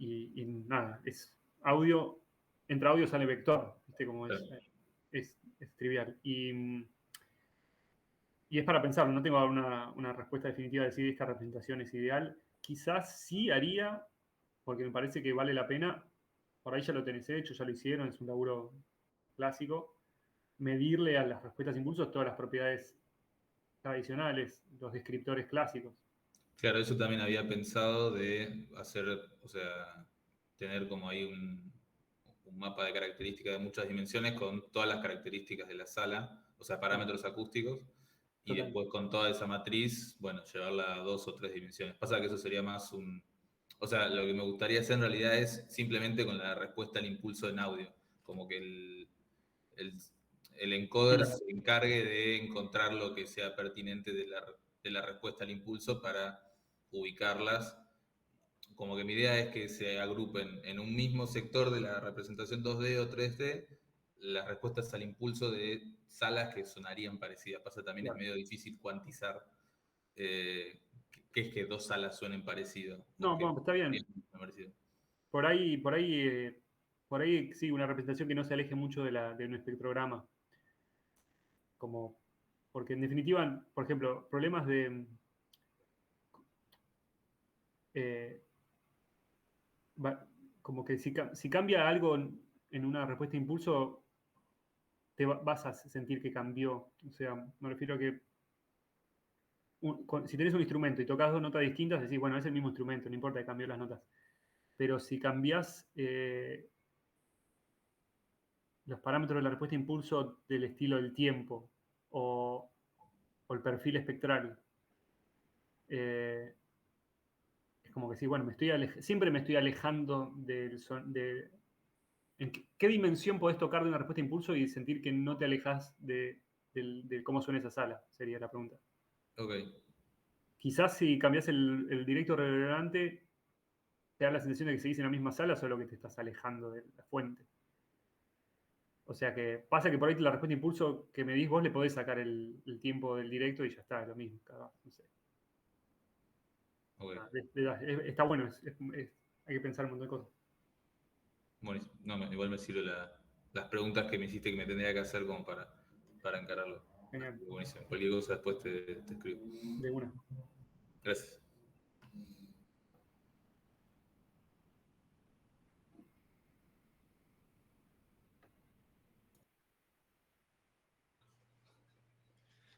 y nada, es audio, entra audio, sale vector, ¿viste? Como Claro. es trivial. Y es para pensarlo, no tengo una respuesta definitiva de decir esta representación es ideal. Quizás sí haría, porque me parece que vale la pena, por ahí ya lo tenés hecho, ya lo hicieron, es un laburo clásico, medirle a las respuestas de impulsos todas las propiedades tradicionales, los descriptores clásicos. Claro, eso también había pensado de hacer, o sea, tener como ahí un mapa de características de muchas dimensiones con todas las características de la sala, o sea, parámetros acústicos, y Total. después con toda esa matriz, bueno, llevarla a 2 o 3 dimensiones. Pasa que eso sería más un... O sea, lo que me gustaría hacer en realidad es simplemente con la respuesta al impulso en audio, como que el, el encoder Claro. se encargue de encontrar lo que sea pertinente de la respuesta al impulso para ubicarlas. Como que mi idea es que se agrupen en un mismo sector de la representación 2D o 3D las respuestas al impulso de salas que sonarían parecidas. Pasa también es Claro. medio difícil cuantizar qué es que dos salas suenen parecido. No, bueno, está bien. Parecido. Por ahí sí, una representación que no se aleje mucho de un espectrograma. Como, porque en definitiva, por ejemplo, problemas de eh, como que si cambia algo en una respuesta de impulso, vas a sentir que cambió. O sea, me refiero a que si tenés un instrumento y tocas dos notas distintas, decís, bueno, es el mismo instrumento, no importa que cambió las notas. Pero si cambiás los parámetros de la respuesta de impulso del estilo del tiempo o el perfil espectral, es como que sí, bueno, siempre me estoy alejando ¿en qué dimensión podés tocar de una respuesta de impulso y sentir que no te alejas de cómo suena esa sala? Sería la pregunta. Ok. Quizás si cambias el directo reverberante, te da la sensación de que seguís en la misma sala, solo que te estás alejando de la fuente. O sea que pasa que por ahí la respuesta de impulso que medís vos le podés sacar el tiempo del directo y ya está, es lo mismo. No sé. Okay. Está bueno, hay que pensar un montón de cosas. Buenísimo. No, igual me sirven las preguntas que me hiciste que me tendría que hacer como para encararlo. Genial. Buenísimo. Cualquier cosa después te escribo. De una. Gracias.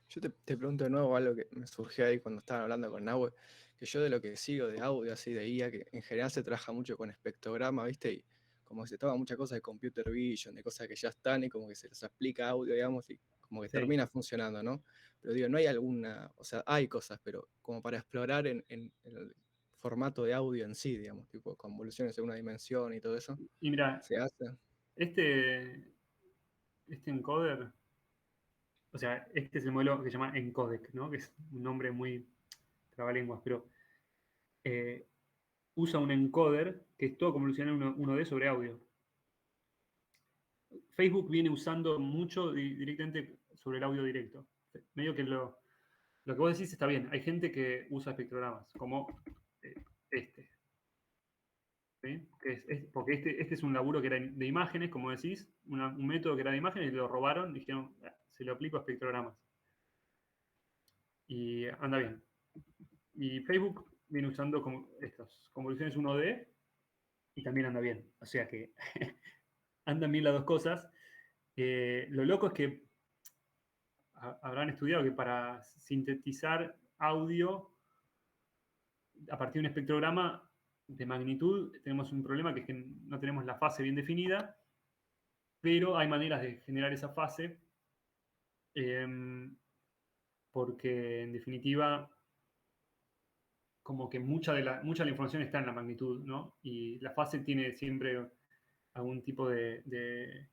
Yo te pregunto de nuevo algo que me surgió ahí cuando estaban hablando con Nahue, que yo de lo que sigo de audio, así de IA, que en general se trabaja mucho con espectrograma, ¿viste? Y como que se toma muchas cosas de computer vision, de cosas que ya están y como que se les aplica audio, digamos, y como que Sí. termina funcionando, ¿no? Pero digo, no hay alguna, o sea, hay cosas, pero como para explorar en el formato de audio en sí, digamos, tipo convoluciones en una dimensión y todo eso, Y mira, se hace. este encoder, o sea, este es el modelo que se llama encodec, ¿no? Que es un nombre muy trabalenguas, pero usa un encoder que es todo convolucional 1D sobre audio. Facebook viene usando mucho directamente sobre el audio directo. Medio que lo que vos decís está bien. Hay gente que usa espectrogramas, como este. ¿Sí? Porque este es un laburo que era de imágenes, como decís, un método que era de imágenes, y lo robaron y dijeron, se lo aplico a espectrogramas. Y anda bien. Y Facebook viene usando estas convoluciones 1D y también anda bien. O sea que andan bien las dos cosas. Lo loco es que habrán estudiado que para sintetizar audio a partir de un espectrograma de magnitud tenemos un problema que es que no tenemos la fase bien definida, pero hay maneras de generar esa fase porque en definitiva como que mucha de la información está en la magnitud, ¿no? Y la fase tiene siempre algún tipo de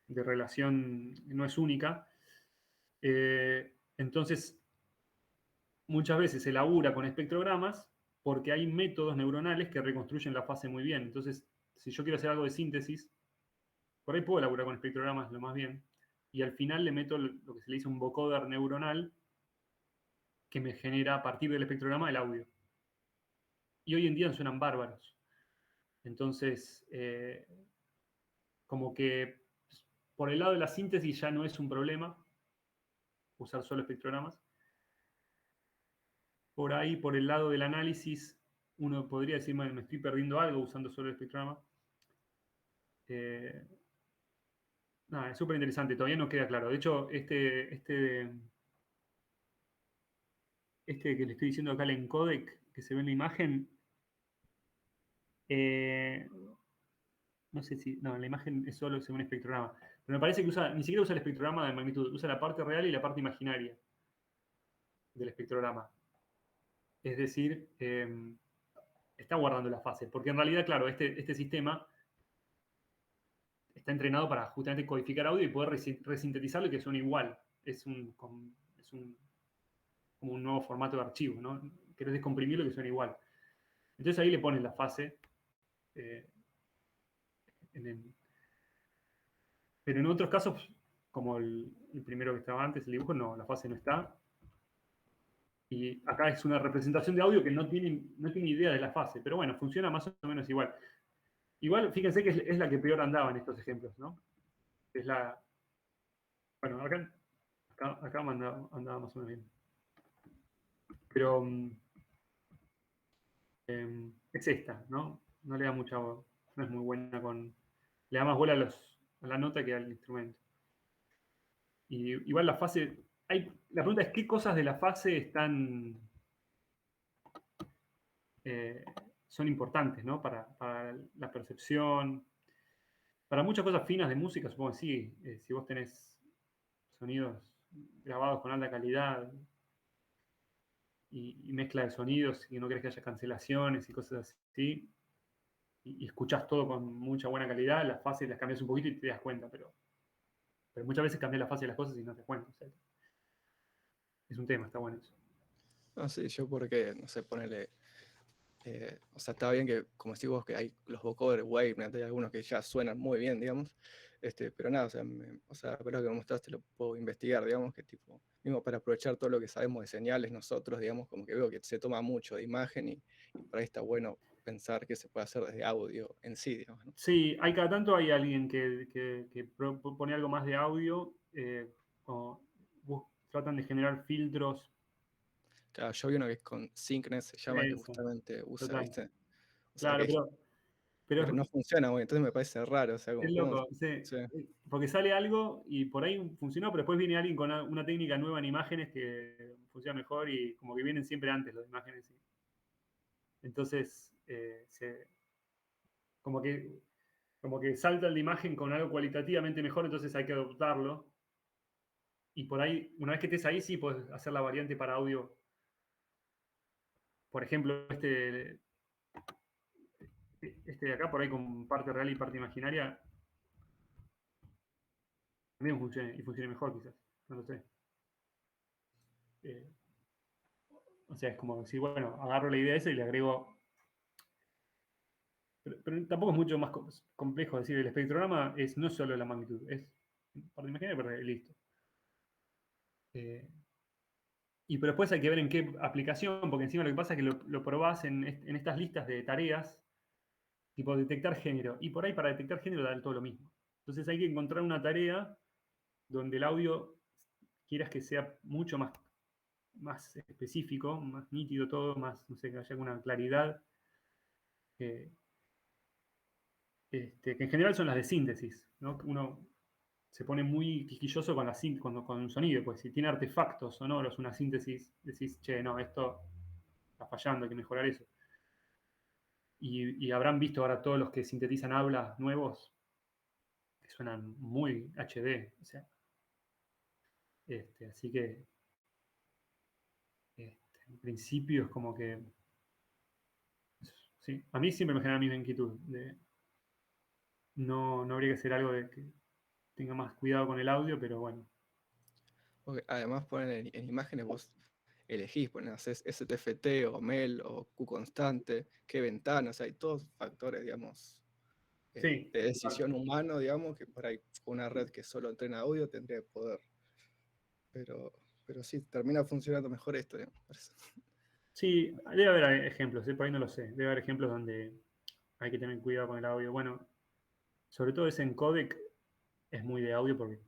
relación, no es única. Entonces, muchas veces se labura con espectrogramas porque hay métodos neuronales que reconstruyen la fase muy bien. Entonces, si yo quiero hacer algo de síntesis, por ahí puedo laburar con espectrogramas lo más bien. Y al final le meto lo que se le dice un vocoder neuronal que me genera a partir del espectrograma el audio. Y hoy en día suenan bárbaros. Entonces, como que por el lado de la síntesis ya no es un problema usar solo espectrogramas. Por ahí, por el lado del análisis, uno podría decir, bueno, me estoy perdiendo algo usando solo el espectrograma. Nada, es súper interesante, todavía no queda claro. De hecho, este que le estoy diciendo acá, el encodec, que se ve en la imagen, no sé si, no, en la imagen es solo según espectrograma. Pero me parece que ni siquiera usa el espectrograma de magnitud, usa la parte real y la parte imaginaria del espectrograma. Es decir, está guardando la fase, porque en realidad, claro, este sistema está entrenado para justamente codificar audio y poder resintetizarlo y que suene igual. Es como un nuevo formato de archivo, ¿no? Querés descomprimirlo y que suene igual. Entonces ahí le pones la fase. Pero en otros casos, como el primero que estaba antes, el dibujo, no, la fase no está. Y acá es una representación de audio que no tiene idea de la fase, pero bueno, funciona más o menos igual. Igual, fíjense que es la que peor andaba en estos ejemplos, ¿no? Es la... Bueno, acá andaba más o menos bien. Pero es esta, ¿no? No le da mucha... No es muy buena con... Le da más bola a la nota que al instrumento. Y igual la fase... la pregunta es, ¿qué cosas de la fase son importantes, ¿no? Para la percepción, para muchas cosas finas de música, supongo que sí. Si vos tenés sonidos grabados con alta calidad y mezcla de sonidos y no querés que haya cancelaciones y cosas así, y escuchás todo con mucha buena calidad, las fases las cambias un poquito y te das cuenta, pero muchas veces cambias la fase de las cosas y no te das cuenta. O sea, es un tema, está bueno eso. No, sí, yo porque, no sé, ponele... o sea, está bien que, como decís vos, que hay los vocoders Wavenet, hay algunos que ya suenan muy bien, digamos, pero nada, o sea, pero lo que me mostraste lo puedo investigar, digamos, que tipo, mismo para aprovechar todo lo que sabemos de señales nosotros, digamos, como que veo que se toma mucho de imagen y por ahí está bueno pensar que se puede hacer desde audio en sí, digamos, ¿no? Sí, cada tanto hay alguien que propone algo más de audio, o tratan de generar filtros. Claro, yo vi uno que es con Syncness, se llama, que Eso, justamente usa, total. ¿viste? O sea, Claro, que pero pero no funciona, güey, entonces me parece raro, o sea, es como, ¿cómo? loco, sí. Sí. Porque sale algo y por ahí funcionó, pero después viene alguien con una técnica nueva en imágenes que funciona mejor y como que vienen siempre antes las imágenes. Entonces, como que salta la imagen con algo cualitativamente mejor, entonces hay que adoptarlo. Y por ahí, una vez que estés ahí, sí puedes hacer la variante para audio. Por ejemplo, este de acá, por ahí con parte real y parte imaginaria, también funcione, y funcione mejor quizás. No lo sé. O sea, es como decir, bueno, agarro la idea esa y le agrego. Pero tampoco es mucho más complejo decir, el espectrograma no es solo la magnitud, es parte imaginaria, pero listo. Pero después hay que ver en qué aplicación, porque encima lo que pasa es que lo probás en estas listas de tareas, tipo detectar género. Y por ahí para detectar género da todo lo mismo. Entonces hay que encontrar una tarea donde el audio quieras que sea mucho más específico, más nítido todo, más, no sé, que haya alguna claridad. Que en general son las de síntesis, ¿no? Uno se pone muy quisquilloso con un sonido, pues si tiene artefactos sonoros, una síntesis, decís, che, no, esto está fallando, hay que mejorar eso. Y habrán visto ahora todos los que sintetizan habla nuevos, que suenan muy HD, o sea, así que en principio es como que, sí, a mí siempre me genera la misma inquietud, no habría que hacer algo de que tenga más cuidado con el audio, pero bueno. Porque además ponen en imágenes, vos elegís, ponen, haces STFT o MEL o Q constante, qué ventanas, hay todos factores, digamos, Sí, de decisión humano, digamos, que por ahí una red que solo entrena audio tendría poder. Pero sí, termina funcionando mejor esto, digamos, parece. sí, debe haber ejemplos, por ahí no lo sé, debe haber ejemplos donde hay que tener cuidado con el audio. Bueno, sobre todo ese encodec es muy de audio porque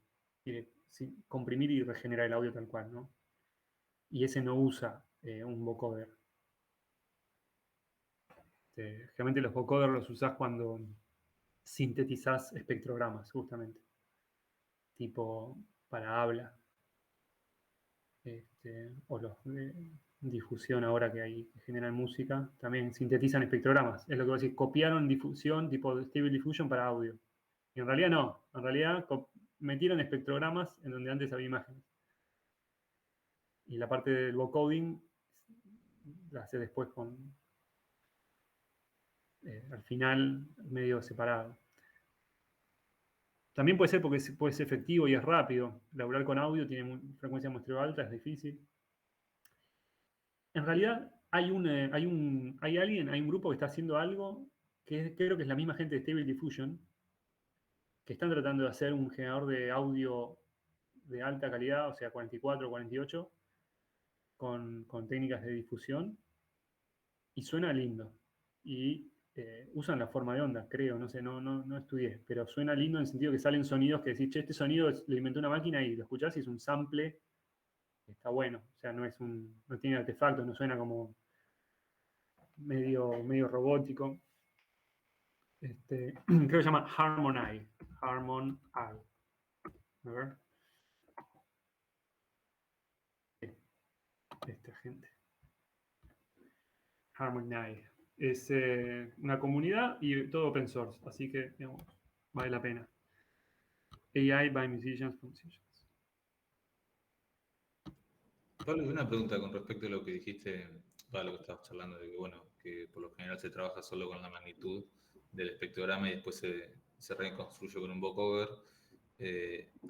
quiere comprimir y regenerar el audio tal cual, ¿no? Y ese no usa un vocoder. Generalmente los vocoders los usás cuando sintetizás espectrogramas, justamente. Tipo para habla. O los de difusión ahora que hay que generan música, también sintetizan espectrogramas. Es lo que vos decís, copiaron difusión tipo Stable Diffusion para audio. Y en realidad no, en realidad metieron espectrogramas en donde antes había imágenes. Y la parte del vocoding la hace después al final medio separado. También puede ser porque puede ser efectivo y es rápido. Laburar con audio tiene frecuencia de muestreo alta, es difícil. En realidad hay un grupo que está haciendo algo que creo que es la misma gente de Stable Diffusion, que están tratando de hacer un generador de audio de alta calidad, o sea, 44 o 48, con técnicas de difusión, y suena lindo. Y usan la forma de onda, creo, no sé, no estudié, pero suena lindo en el sentido que salen sonidos que decís, che, este sonido lo inventó una máquina y lo escuchás y es un sample, está bueno, o sea, no tiene artefactos, no suena como medio robótico. Creo que se llama Harmon-I. Harmon-I. A ver. Esta gente. Harmon-I. Es una comunidad y todo open source, así que digamos, vale la pena. AI by Musicians for Musicians. Pablo, una pregunta con respecto a lo que dijiste, a lo que estabas charlando, de que, bueno, que por lo general se trabaja solo con la magnitud del espectrograma y después se reconstruye con un vocoder.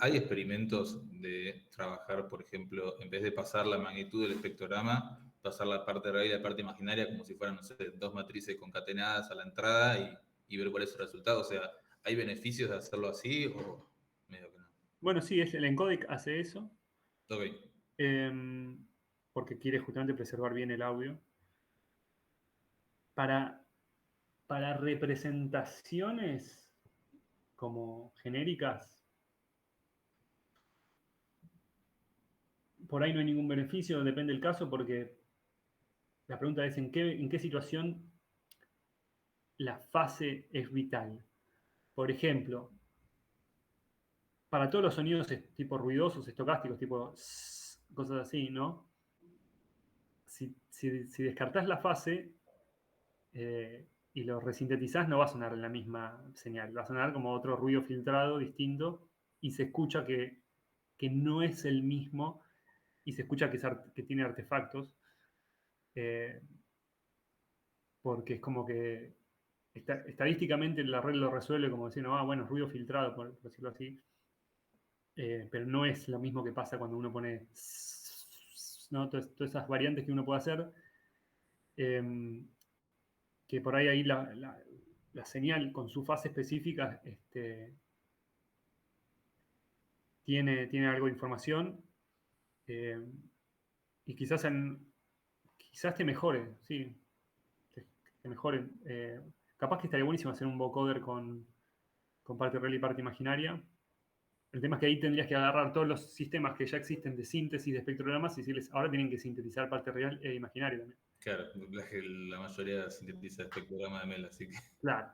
¿Hay experimentos de trabajar, por ejemplo, en vez de pasar la magnitud del espectrograma, pasar la parte real y la parte imaginaria como si fueran, no sé, dos matrices concatenadas a la entrada y ver cuál es el resultado? O sea, ¿hay beneficios de hacerlo así o medio que no? Bueno, sí, el encodec hace eso. Ok. Porque quiere justamente preservar bien el audio. Para representaciones como genéricas, por ahí no hay ningún beneficio, depende del caso, porque la pregunta es en qué situación la fase es vital. Por ejemplo, para todos los sonidos tipo ruidosos, estocásticos, tipo cosas así, ¿no? Si descartás la fase y lo resintetizás, no va a sonar la misma señal, va a sonar como otro ruido filtrado distinto y se escucha que no es el mismo y se escucha que tiene artefactos, porque es como que estadísticamente la red lo resuelve como diciendo, bueno, ruido filtrado, por decirlo así, pero no es lo mismo que pasa cuando uno pone, ¿no? Todas esas variantes que uno puede hacer, que por ahí la señal con su fase específica tiene algo de información y quizás te mejore, sí, te mejore. Capaz que estaría buenísimo hacer un vocoder con parte real y parte imaginaria. El tema es que ahí tendrías que agarrar todos los sistemas que ya existen de síntesis de espectrogramas y decirles, ahora tienen que sintetizar parte real e imaginaria también. Claro, la mayoría sintetiza espectrograma de Mel, así que... Claro.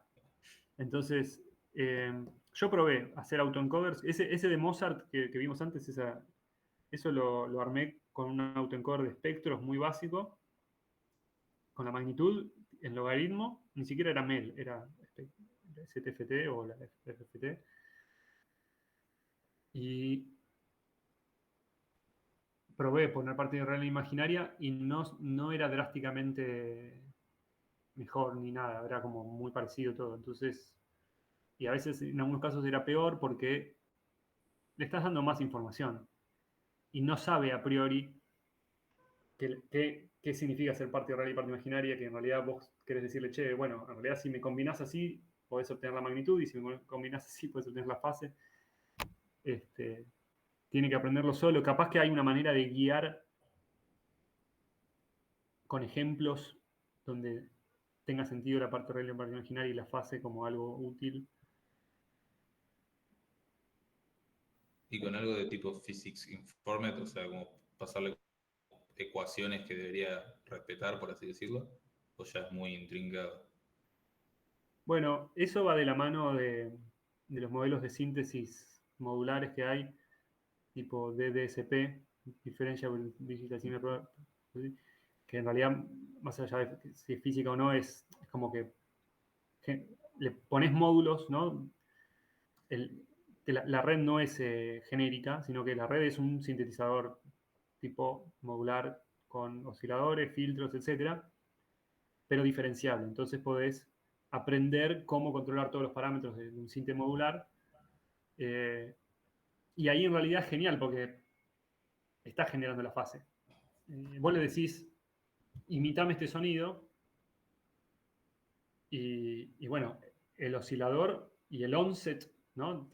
Entonces, yo probé hacer autoencoders. Ese de Mozart que vimos antes, eso lo armé con un autoencoder de espectros muy básico, con la magnitud en logaritmo, ni siquiera era MEL, era STFT o la FFT. Y probé poner parte real e imaginaria y no era drásticamente mejor ni nada, era como muy parecido todo. Entonces, y a veces en algunos casos era peor porque le estás dando más información y no sabe a priori qué significa ser parte real y parte imaginaria, que en realidad vos querés decirle, che, bueno, en realidad si me combinás así, podés obtener la magnitud y si me combinás así, podés obtener la fase. Tiene que aprenderlo solo. Capaz que hay una manera de guiar con ejemplos donde tenga sentido la parte real y la parte imaginaria y la fase como algo útil. Y con algo de tipo physics informed, o sea, como pasarle ecuaciones que debería respetar, por así decirlo, o ya es muy intrincado. Bueno, eso va de la mano de los modelos de síntesis modulares que hay, tipo DDSP, Differential Digital Signal Processing, que en realidad, más allá de si es física o no, es como que le pones módulos, ¿no? Que la red no es genérica, sino que la red es un sintetizador tipo modular con osciladores, filtros, etcétera, pero diferenciable. Entonces podés aprender cómo controlar todos los parámetros de un sinte modular. Y ahí en realidad es genial porque está generando la fase. Vos le decís, imitame este sonido, y bueno, el oscilador y el onset, ¿no?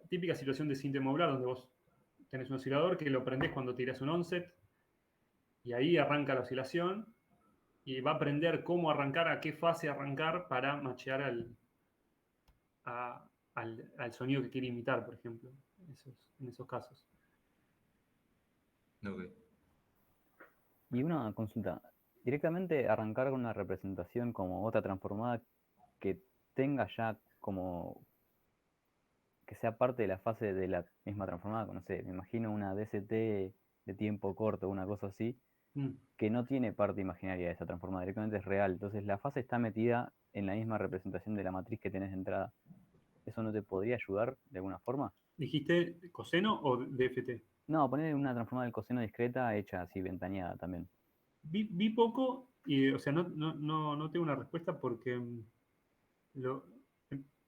Típica situación de sinte modular donde vos tenés un oscilador que lo prendés cuando tirás un onset y ahí arranca la oscilación y va a aprender cómo arrancar, a qué fase arrancar para machear al sonido que quiere imitar, por ejemplo, en esos casos. Ok. Y una consulta, directamente arrancar con una representación como otra transformada que tenga ya como que sea parte de la fase de la misma transformada, no sé, me imagino una DST de tiempo corto, una cosa así, Mm. que no tiene parte imaginaria de esa transformada, directamente es real. Entonces la fase está metida en la misma representación de la matriz que tenés de entrada. ¿Eso no te podría ayudar de alguna forma? ¿Dijiste coseno o DFT? No, poner una transformada del coseno discreta hecha así, ventaneada también. Vi poco y, o sea, no tengo una respuesta porque lo-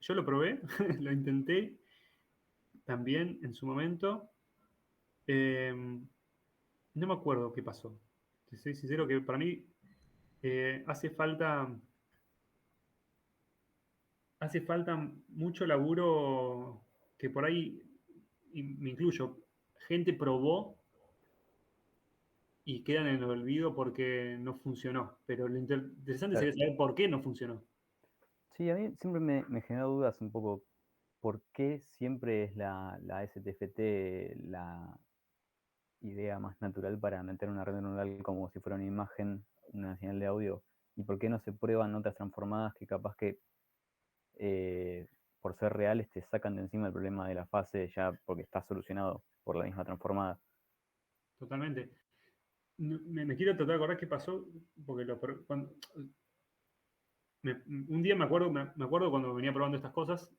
yo lo probé, lo intenté también en su momento. No me acuerdo qué pasó. Te soy sincero que para mí hace falta mucho laburo que por ahí, y me incluyo, gente probó y quedan en el olvido porque no funcionó. Pero lo interesante Claro. sería saber por qué no funcionó. Sí, a mí siempre me generó dudas un poco por qué siempre es la STFT la idea más natural para meter una red neuronal como si fuera una imagen, una señal de audio, y por qué no se prueban otras transformadas que capaz que eh, por ser reales te sacan de encima el problema de la fase ya porque está solucionado por la misma transformada. Totalmente. Me quiero tratar de acordar qué pasó, porque un día me acuerdo cuando venía probando estas cosas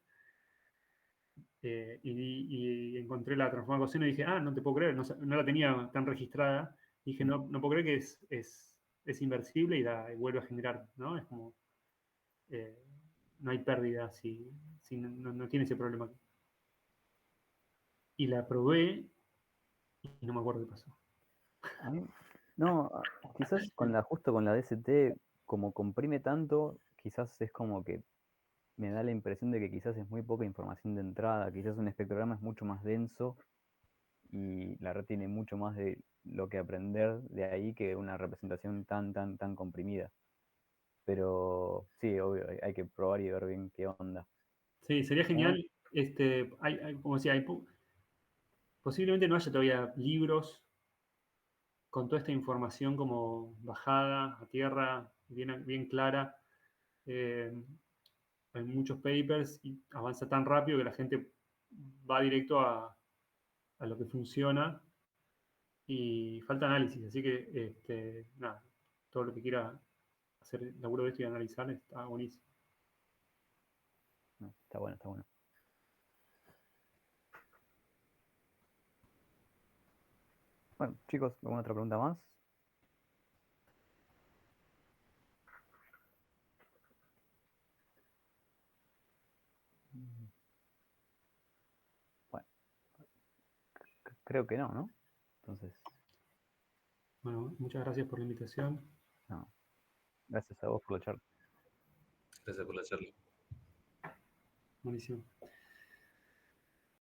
y encontré la transformada coseno y dije, no te puedo creer, no la tenía tan registrada. Dije, no puedo creer que es inversible y vuelve a generar, ¿no? Es como, eh, no hay pérdida si no tiene ese problema. Y la probé y no me acuerdo qué pasó. A mí, no, quizás justo con la DST, como comprime tanto, quizás es como que me da la impresión de que quizás es muy poca información de entrada, quizás un espectrograma es mucho más denso y la red tiene mucho más de lo que aprender de ahí que una representación tan comprimida. Pero sí, obvio, hay que probar y ver bien qué onda. Sí, sería Bueno, genial. Como decía, posiblemente no haya todavía libros con toda esta información como bajada a tierra, bien clara. Eh, Hay muchos papers y avanza tan rápido que la gente va directo a lo que funciona y falta análisis. Así que, nada, todo lo que quiera hacer laburo de esto y analizar está buenísimo. no, está bueno, está bueno. Bueno, chicos, ¿alguna otra pregunta más? Bueno, creo que no, ¿no? Entonces, Bueno, muchas gracias por la invitación. no. Gracias a vos por la charla. Gracias por la charla. Buenísimo.